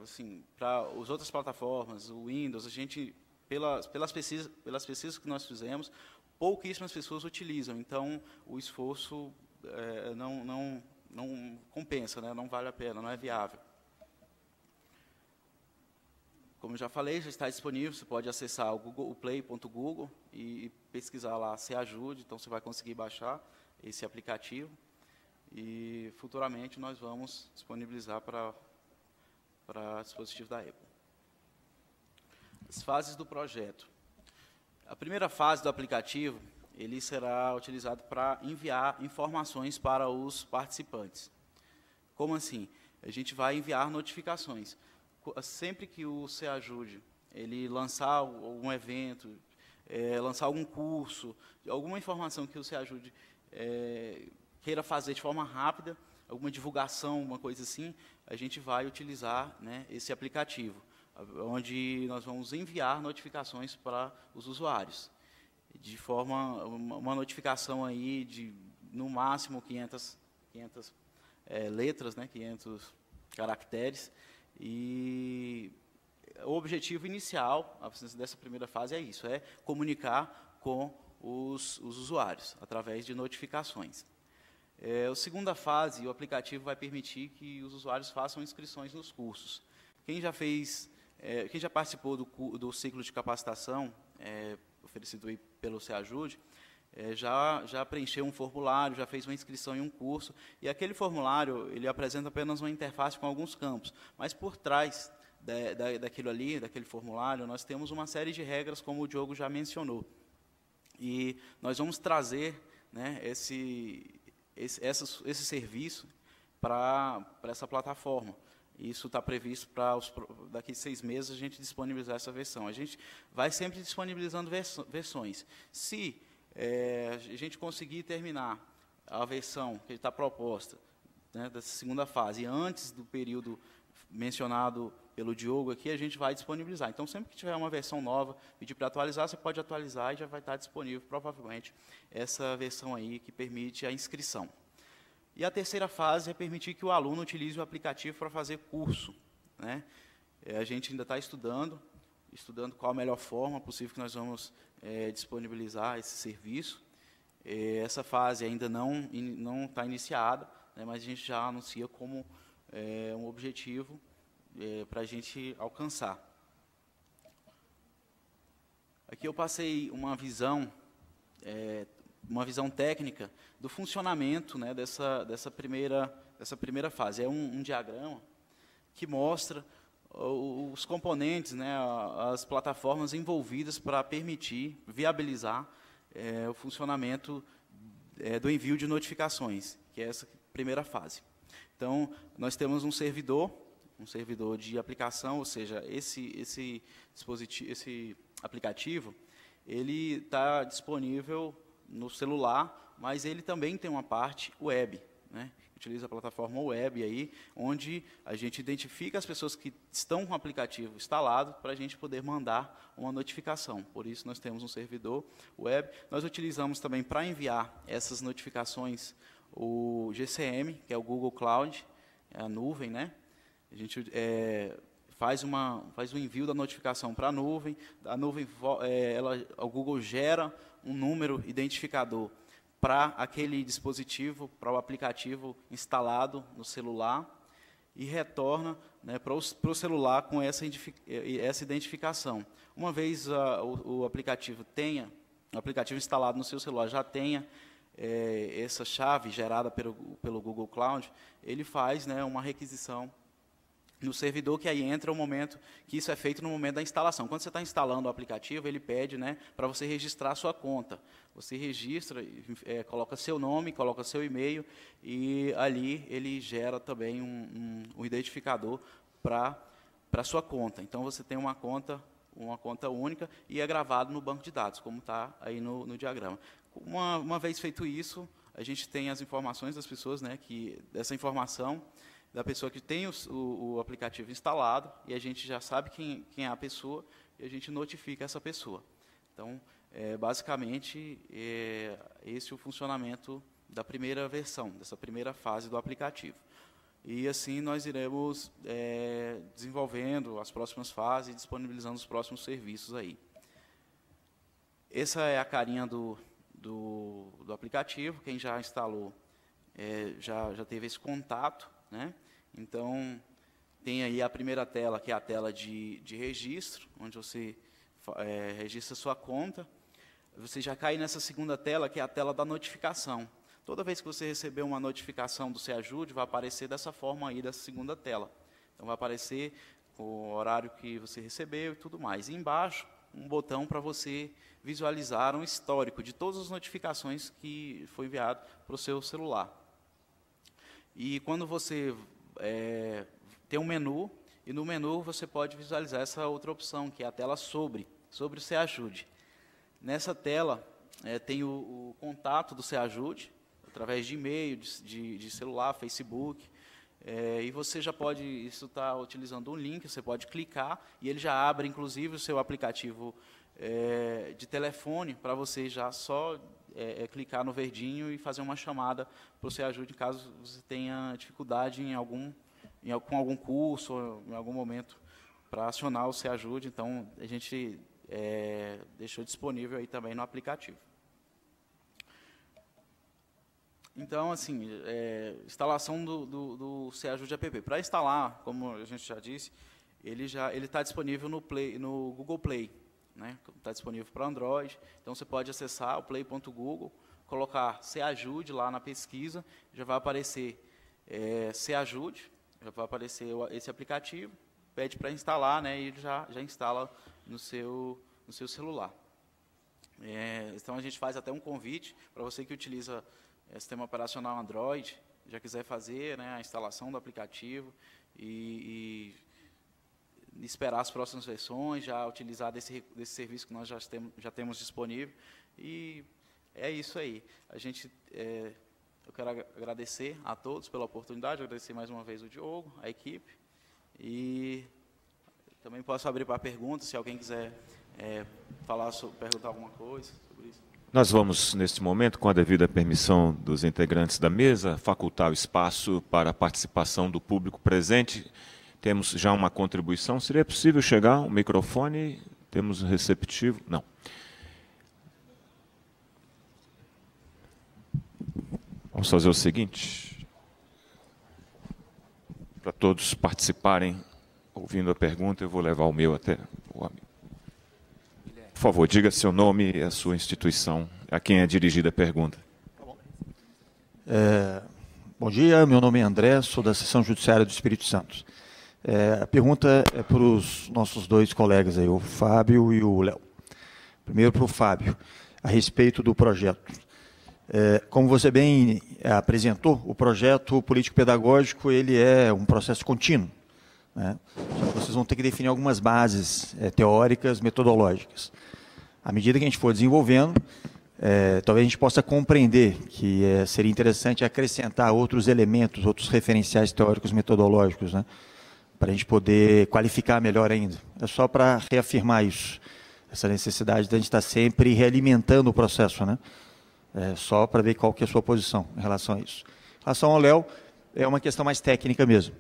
assim, para as outras plataformas, o Windows, a gente, pelas pesquisas que nós fizemos, pouquíssimas pessoas utilizam. Então, o esforço não compensa, né? Não vale a pena, não é viável. Como eu já falei, já está disponível, você pode acessar o play.google e pesquisar lá Se Ajude, então você vai conseguir baixar esse aplicativo. E futuramente nós vamos disponibilizar para dispositivo da Apple. As fases do projeto. A primeira fase do aplicativo, ele será utilizado para enviar informações para os participantes. Como assim? A gente vai enviar notificações. Sempre que o Se Ajude ele lançar algum evento, lançar algum curso, alguma informação que o Se Ajude queira fazer de forma rápida, alguma divulgação, uma coisa assim, a gente vai utilizar, né, esse aplicativo, onde nós vamos enviar notificações para os usuários, de forma, uma notificação aí de, no máximo, 500 letras, né, 500 caracteres, e o objetivo inicial dessa primeira fase é isso, é comunicar com os usuários, através de notificações. A segunda fase, o aplicativo vai permitir que os usuários façam inscrições nos cursos. Quem já participou do ciclo de capacitação oferecido aí pelo Se Ajude, já preencheu um formulário, já fez uma inscrição em um curso, e aquele formulário ele apresenta apenas uma interface com alguns campos, mas por trás daquele formulário, nós temos uma série de regras, como o Diogo já mencionou. E nós vamos trazer, né, esse serviço para essa plataforma. Isso está previsto para daqui a 6 meses a gente disponibilizar essa versão. A gente vai sempre disponibilizando versões. Se a gente conseguir terminar a versão que está proposta, né, dessa segunda fase, antes do período mencionado pelo Diogo aqui, a gente vai disponibilizar. Então, sempre que tiver uma versão nova, pedir para atualizar, você pode atualizar e já vai estar disponível, provavelmente, essa versão aí que permite a inscrição. E a terceira fase é permitir que o aluno utilize o aplicativo para fazer curso, né? A gente ainda está estudando qual a melhor forma possível que nós vamos disponibilizar esse serviço. Essa fase ainda não está iniciada, né, mas a gente já anuncia como um objetivo para a gente alcançar. Aqui eu passei uma visão técnica do funcionamento, né, dessa primeira fase. É um diagrama que mostra os componentes, né, as plataformas envolvidas para permitir, viabilizar o funcionamento do envio de notificações, que é essa primeira fase. Então, nós temos um servidor de aplicação, ou seja, esse aplicativo, ele está disponível no celular, mas ele também tem uma parte web, né? Utiliza a plataforma web aí, onde a gente identifica as pessoas que estão com o aplicativo instalado para a gente poder mandar uma notificação. Por isso, nós temos um servidor web. Nós utilizamos também para enviar essas notificações o GCM, que é o Google Cloud, é a nuvem, né? A gente faz o envio da notificação para a nuvem o Google gera um número identificador para aquele dispositivo, para o aplicativo instalado no celular, e retorna, né, para o celular com essa identificação. Uma vez o aplicativo instalado no seu celular já tenha essa chave gerada pelo Google Cloud, ele faz, né, uma requisição no servidor, que aí entra o momento que isso é feito no momento da instalação. Quando você está instalando o aplicativo, ele pede, né, para você registrar a sua conta. Você registra, coloca seu nome, coloca seu e-mail, e ali ele gera também um identificador para a sua conta. Então, você tem uma conta única e é gravado no banco de dados, como está aí no diagrama. Uma vez feito isso, a gente tem as informações das pessoas, né, dessa informação da pessoa que tem o aplicativo instalado, e a gente já sabe quem é a pessoa, e a gente notifica essa pessoa. Então, basicamente, esse é o funcionamento da primeira versão, dessa primeira fase do aplicativo. E assim nós iremos desenvolvendo as próximas fases e disponibilizando os próximos serviços aí. Essa é a carinha do aplicativo. Quem já instalou já teve esse contato, né? Então, tem aí a primeira tela, que é a tela de registro, onde você registra sua conta. Você já cai nessa segunda tela, que é a tela da notificação. Toda vez que você receber uma notificação do SeAjude, vai aparecer dessa forma aí, dessa segunda tela. Então, vai aparecer o horário que você recebeu e tudo mais. E embaixo, um botão para você visualizar um histórico de todas as notificações que foi enviado para o seu celular. E quando você tem um menu, e no menu você pode visualizar essa outra opção, que é a tela sobre o SeAjude. Nessa tela tem o contato do SeAjude, através de e-mail, de celular, Facebook, e você já pode, isso está utilizando um link, você pode clicar, e ele já abre, inclusive, o seu aplicativo de telefone, para você já só clicar no verdinho e fazer uma chamada para o SeAjude, caso você tenha dificuldade com algum curso, ou em algum momento, para acionar o SeAjude. Então, a gente deixou disponível aí também no aplicativo. Então, assim, instalação do SeAjude app. Para instalar, como a gente já disse, ele está disponível no Google Play, né? Está disponível para Android. Então, você pode acessar o play.google, colocar SeAjude lá na pesquisa, já vai aparecer SeAjude, já vai aparecer esse aplicativo, pede para instalar, né? E ele já instala no seu celular. Então, a gente faz até um convite para você que utiliza sistema operacional Android, já quiser fazer, né, a instalação do aplicativo e esperar as próximas versões, já utilizar desse serviço que nós já temos disponível. E é isso aí. Eu quero agradecer a todos pela oportunidade, agradecer mais uma vez o Diogo, a equipe, e também posso abrir para perguntas, se alguém quiser perguntar alguma coisa sobre isso. Nós vamos, neste momento, com a devida permissão dos integrantes da mesa, facultar o espaço para a participação do público presente. Temos já uma contribuição. Seria possível chegar um microfone? Temos um receptivo? Não. Vamos fazer o seguinte, para todos participarem, ouvindo a pergunta, eu vou levar o meu até o amigo. Por favor, diga seu nome e a sua instituição, a quem é dirigida a pergunta. Bom dia, meu nome é André, sou da Seção Judiciária do Espírito Santo. A pergunta é para os nossos dois colegas, aí, o Fábio e o Léo. Primeiro para o Fábio, a respeito do projeto. Como você bem apresentou, o projeto político-pedagógico ele é um processo contínuo, né? Só que vocês vão ter que definir algumas bases teóricas, metodológicas. À medida que a gente for desenvolvendo, talvez a gente possa compreender que seria interessante acrescentar outros elementos, outros referenciais teóricos metodológicos, né? Para a gente poder qualificar melhor ainda. É só para reafirmar isso, essa necessidade de a gente estar sempre realimentando o processo, né? Só para ver qual que é a sua posição em relação a isso. Em relação ao Léo, é uma questão mais técnica mesmo.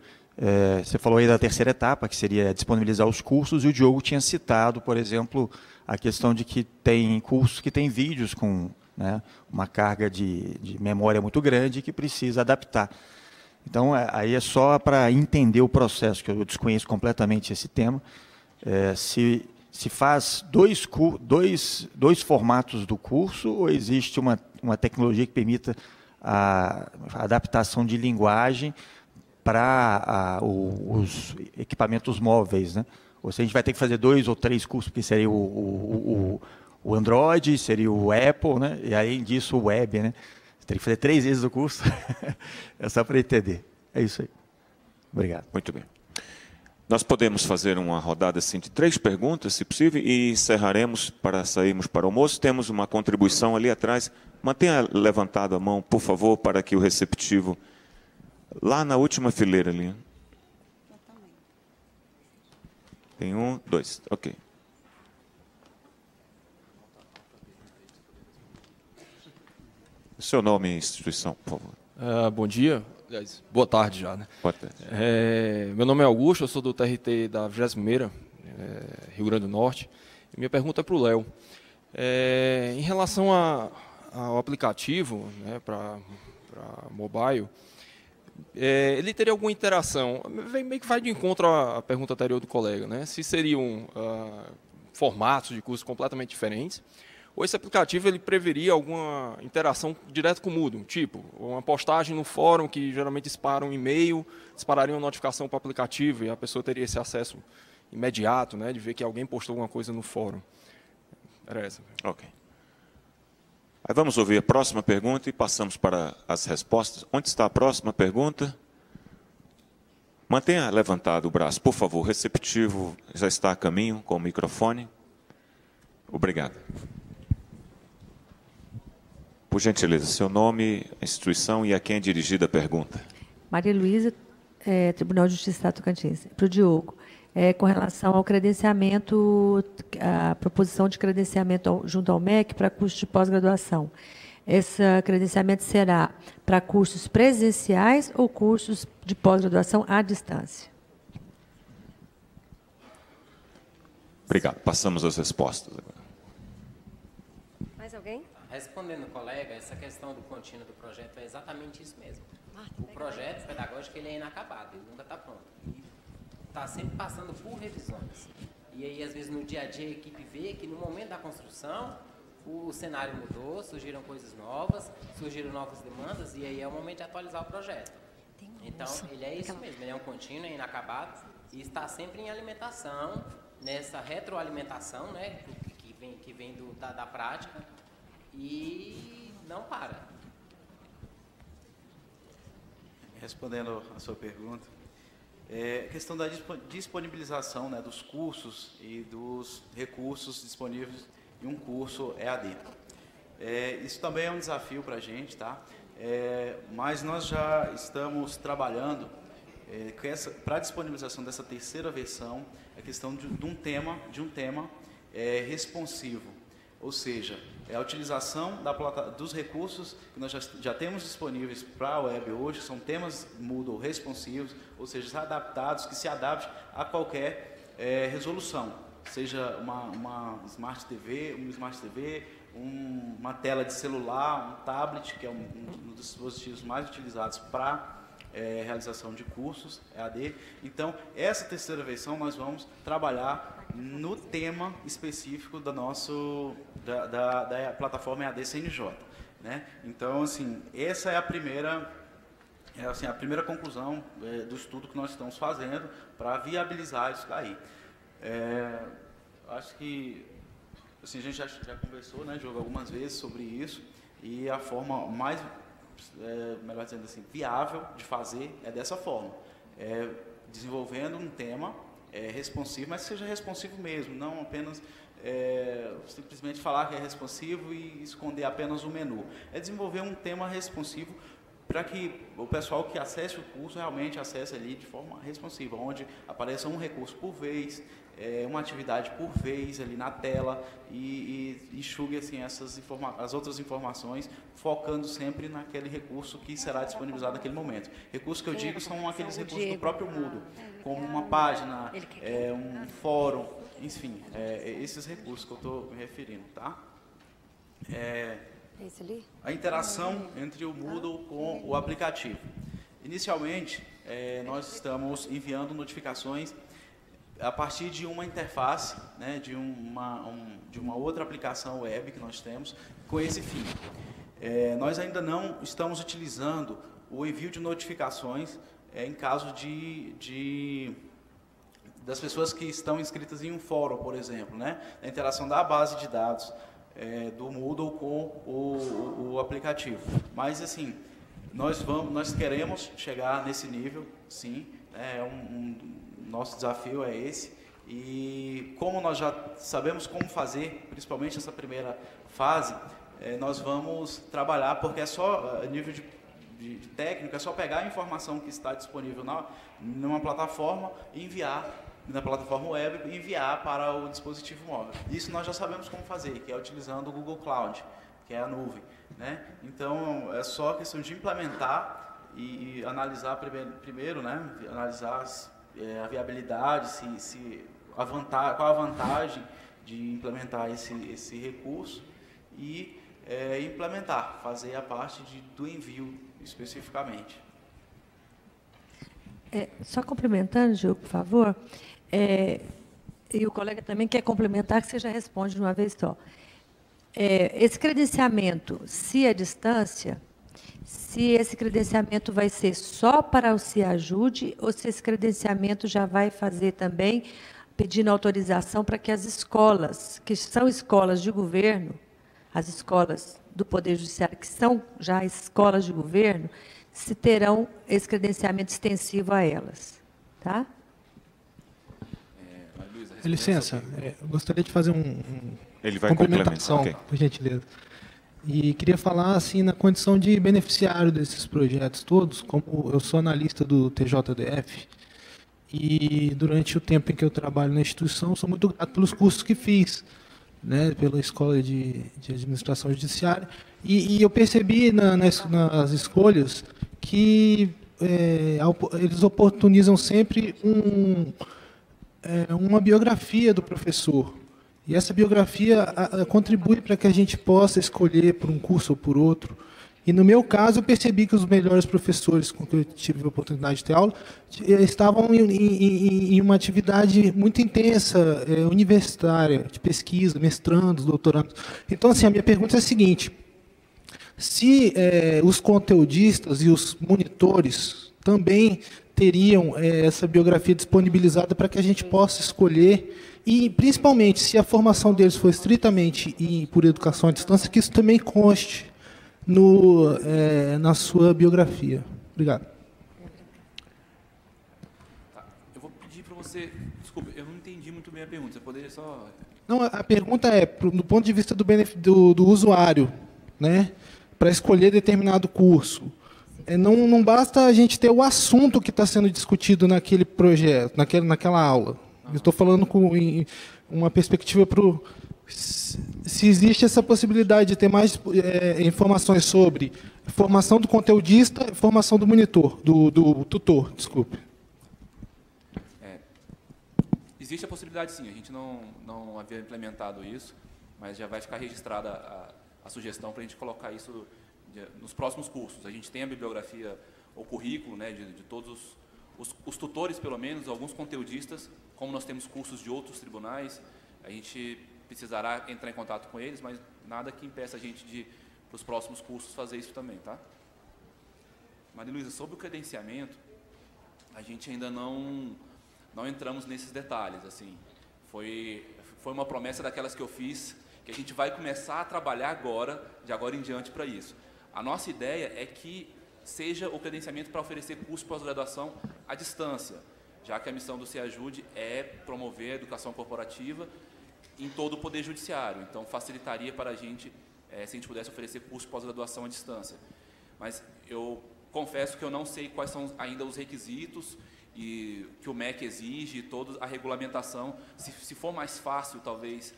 Você falou aí da terceira etapa, que seria disponibilizar os cursos, e o Diogo tinha citado, por exemplo, a questão de que tem cursos que têm vídeos com, né, uma carga de memória muito grande e que precisa adaptar. Então, aí é só para entender o processo, que eu desconheço completamente esse tema. Se faz dois formatos do curso, ou existe uma tecnologia que permita a adaptação de linguagem para os equipamentos móveis, né? Ou se a gente vai ter que fazer 2 ou 3 cursos, porque seria o Android, seria o Apple, né? E além disso o web, né? Você teria que fazer 3 vezes o curso. É só para entender. É isso aí. Obrigado. Muito bem. Nós podemos fazer uma rodada assim, de 3 perguntas, se possível, e encerraremos para sairmos para o almoço. Temos uma contribuição ali atrás. Mantenha levantada a mão, por favor, para que o receptivo... Lá na última fileira ali. Tem 1, 2, ok. Seu nome e instituição, por favor. Bom dia. Aliás, boa tarde já, né? Boa tarde. Meu nome é Augusto, eu sou do TRT da 21ª, Rio Grande do Norte. E minha pergunta é para o Léo. Em relação ao aplicativo, né, para mobile, ele teria alguma interação? Meio que vai de encontro à pergunta anterior do colega, né? Se seriam formatos de cursos completamente diferentes, ou esse aplicativo ele preveria alguma interação direto com o Moodle, tipo uma postagem no fórum que geralmente dispara um e-mail, dispararia uma notificação para o aplicativo e a pessoa teria esse acesso imediato, né, de ver que alguém postou alguma coisa no fórum. Era essa. Ok. Aí vamos ouvir a próxima pergunta e passamos para as respostas. Onde está a próxima pergunta? Mantenha levantado o braço, por favor. O receptivo já está a caminho com o microfone. Obrigado. Por gentileza, seu nome, a instituição e a quem é dirigida a pergunta. Maria Luísa, Tribunal de Justiça do Estado Tocantins. Para o Diogo, com relação ao credenciamento, a proposição de credenciamento junto ao MEC para cursos de pós-graduação. Esse credenciamento será para cursos presenciais ou cursos de pós-graduação à distância? Obrigado. Passamos às respostas agora. Mais alguém? Respondendo, colega, essa questão do contínuo do projeto é exatamente isso mesmo. O projeto pedagógico ele é inacabado, ele nunca está pronto. Está sempre passando por revisões. E aí, às vezes, no dia a dia, a equipe vê que no momento da construção, o cenário mudou, surgiram coisas novas, surgiram novas demandas, e aí é o momento de atualizar o projeto. Então, ele é isso mesmo, ele é um contínuo, é inacabado, e está sempre em alimentação, nessa retroalimentação, né, que vem da prática, e não para. Respondendo a sua pergunta, a questão da disponibilização, né, dos cursos e dos recursos disponíveis em um curso EAD. Isso também é um desafio para a gente, tá? Mas nós já estamos trabalhando para a disponibilização dessa terceira versão, a questão de um tema responsivo, ou seja, a utilização dos recursos que nós já temos disponíveis para a web hoje, são temas Moodle responsivos, ou seja, adaptados, que se adaptem a qualquer resolução, seja uma Smart TV, uma tela de celular, um tablet, que é um dos dispositivos mais utilizados para realização de cursos EAD. Então, essa terceira versão nós vamos trabalhar no tema específico da plataforma EAD CNJ, né? Então, assim, essa é a primeira conclusão do estudo que nós estamos fazendo para viabilizar isso daí. Acho que assim, a gente já conversou, né, Diogo, algumas vezes sobre isso, e a forma mais, melhor dizendo assim, viável de fazer é dessa forma, desenvolvendo um tema responsivo, mas que seja responsivo mesmo, não apenas simplesmente falar que é responsivo e esconder apenas o menu. É desenvolver um tema responsivo para que o pessoal que acesse o curso realmente acesse ali de forma responsiva, onde apareça um recurso por vez, uma atividade por vez ali na tela e enxugue assim, as outras informações, focando sempre naquele recurso que será disponibilizado naquele momento. Recursos que eu digo são aqueles recursos do próprio Moodle, como uma página, um fórum, enfim, esses recursos que eu estou me referindo, tá? A interação entre o Moodle com o aplicativo. Inicialmente, nós estamos enviando notificações a partir de uma interface, né, de uma outra aplicação web que nós temos com esse fim. Nós ainda não estamos utilizando o envio de notificações em caso das pessoas que estão inscritas em um fórum, por exemplo, né, a interação da base de dados do Moodle com o aplicativo. Mas, assim, nós queremos chegar nesse nível, sim, nosso desafio é esse, e como nós já sabemos como fazer, principalmente essa primeira fase, nós vamos trabalhar, porque é só, a nível de técnico, é só pegar a informação que está disponível numa plataforma e enviar, na plataforma web, e enviar para o dispositivo móvel. Isso nós já sabemos como fazer, que é utilizando o Google Cloud, que é a nuvem. né? Então, é só questão de implementar e analisar primeiro, né? Analisar a viabilidade, qual a vantagem de implementar esse recurso e implementar, fazer a parte do envio especificamente. Só complementando, Diogo, por favor, e o colega também quer complementar, que você já responde de uma vez só. Esse credenciamento, se à distância, se esse credenciamento vai ser só para o Se Ajude, ou se esse credenciamento já vai fazer também, pedindo autorização para que as escolas, que são escolas de governo, as escolas do Poder Judiciário, que são já escolas de governo, se terão esse credenciamento extensivo a elas. Tá? Licença, eu gostaria de fazer Ele vai complementação, complementar, por gentileza. E queria falar assim na condição de beneficiário desses projetos todos, como eu sou analista do TJDF, e durante o tempo em que eu trabalho na instituição, sou muito grato pelos cursos que fiz, né, pela Escola de Administração Judiciária, e eu percebi nas escolhas que eles oportunizam sempre uma biografia do professor. E essa biografia contribui para que a gente possa escolher por um curso ou por outro. E, no meu caso, eu percebi que os melhores professores com que eu tive a oportunidade de ter aula estavam em uma atividade muito intensa, universitária, de pesquisa, mestrandos, doutorandos. Então, assim, a minha pergunta é a seguinte: se os conteudistas e os monitores também teriam essa biografia disponibilizada para que a gente possa escolher, e principalmente se a formação deles for estritamente por educação à distância, que isso também conste na sua biografia. Obrigado. Tá. Eu vou pedir para você... Desculpa, eu não entendi muito bem a pergunta. Você poderia só... Não, a pergunta é, do ponto de vista do usuário, né, para escolher determinado curso. Não basta a gente ter o assunto que está sendo discutido naquele projeto, naquela aula. Eu estou falando em uma perspectiva para se existe essa possibilidade de ter mais informações sobre formação do conteudista e formação do monitor, do tutor, desculpe. Existe a possibilidade, sim. A gente não havia implementado isso, mas já vai ficar registrada a sugestão para a gente colocar isso nos próximos cursos. A gente tem a bibliografia, o currículo, né, de todos os tutores, pelo menos, alguns conteudistas, como nós temos cursos de outros tribunais, a gente precisará entrar em contato com eles, mas nada que impeça a gente de, para os próximos cursos, fazer isso também, tá? Maria Luísa, sobre o credenciamento, a gente ainda não entramos nesses detalhes, assim. Foi uma promessa daquelas que eu fiz, que a gente vai começar a trabalhar de agora em diante, para isso. A nossa ideia é que seja o credenciamento para oferecer curso de pós-graduação à distância, já que a missão do Se Ajude é promover a educação corporativa em todo o Poder Judiciário. Então, facilitaria para a gente, se a gente pudesse oferecer curso de pós-graduação à distância. Mas eu confesso que eu não sei quais são ainda os requisitos e que o MEC exige, toda a regulamentação. Se for mais fácil, talvez,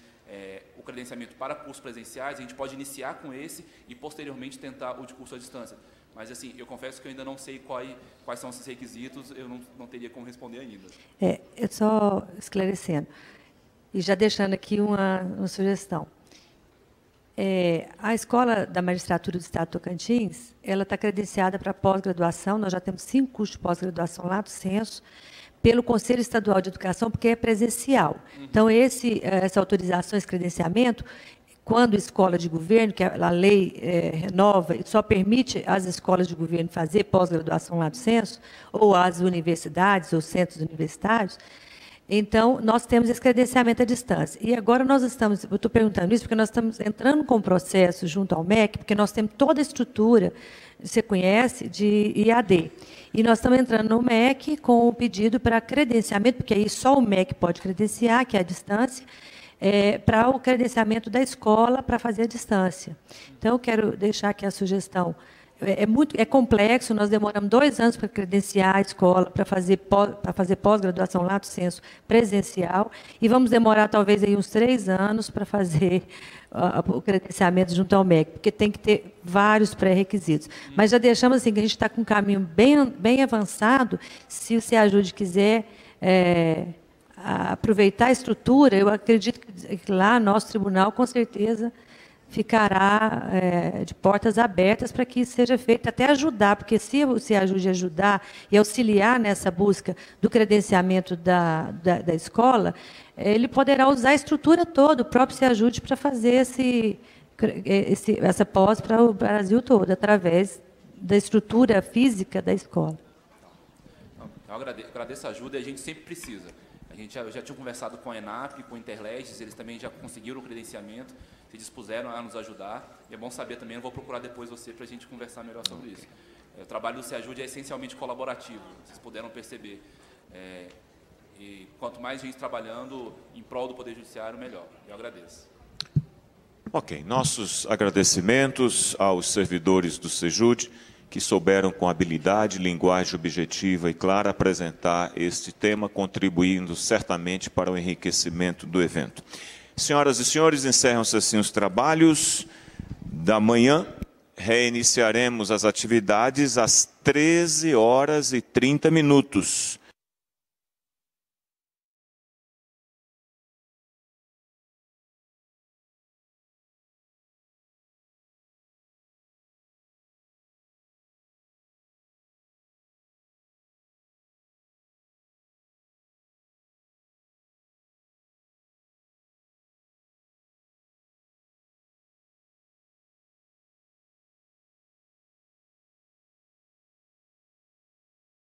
o credenciamento para cursos presenciais, a gente pode iniciar com esse e, posteriormente, tentar o de curso à distância. Mas, assim, eu confesso que eu ainda não sei quais são esses requisitos, eu não teria como responder ainda. Eu só esclarecendo, e já deixando aqui uma sugestão. A Escola da Magistratura do Estado de Tocantins, ela está credenciada para pós-graduação, nós já temos 5 cursos de pós-graduação lá do Censo, pelo Conselho Estadual de Educação, porque é presencial. Então, essa autorização, esse credenciamento, quando escola de governo, que a lei renova e só permite às escolas de governo fazer pós-graduação lá do Censo, ou às universidades, ou centros universitários, então, nós temos esse credenciamento à distância. E agora eu estou perguntando isso porque nós estamos entrando com um processo junto ao MEC, porque nós temos toda a estrutura, você conhece, de IAD. E nós estamos entrando no MEC com o pedido para credenciamento, porque aí só o MEC pode credenciar, que é a distância, para o credenciamento da escola para fazer a distância. Então, eu quero deixar aqui a sugestão. É complexo, nós demoramos 2 anos para credenciar a escola, para fazer pós-graduação lá do Censo presencial, e vamos demorar talvez aí uns 3 anos para fazer o credenciamento junto ao MEC, porque tem que ter vários pré-requisitos. Mas já deixamos assim, que a gente está com um caminho bem avançado. Se o SEAJUDE quiser aproveitar a estrutura, eu acredito que lá, nosso tribunal, com certeza, ficará de portas abertas para que isso seja feito, até ajudar, porque se o SEAJUDE ajudar e auxiliar nessa busca do credenciamento da escola, ele poderá usar a estrutura toda, o próprio SEAJUDE, para fazer essa pós para o Brasil todo, através da estrutura física da escola. Eu agradeço a ajuda e a gente sempre precisa. Eu já tinha conversado com a ENAP, com o Interleges, eles também já conseguiram o credenciamento, se dispuseram a nos ajudar. E é bom saber também, eu vou procurar depois você para a gente conversar melhor sobre isso. O trabalho do SEAJUDE é essencialmente colaborativo, vocês puderam perceber. E quanto mais gente trabalhando em prol do Poder Judiciário, melhor. Eu agradeço. Ok, nossos agradecimentos aos servidores do SEJUDE, que souberam com habilidade, linguagem objetiva e clara apresentar este tema, contribuindo certamente para o enriquecimento do evento. Senhoras e senhores, encerram-se assim os trabalhos da manhã. Reiniciaremos as atividades às 13h30.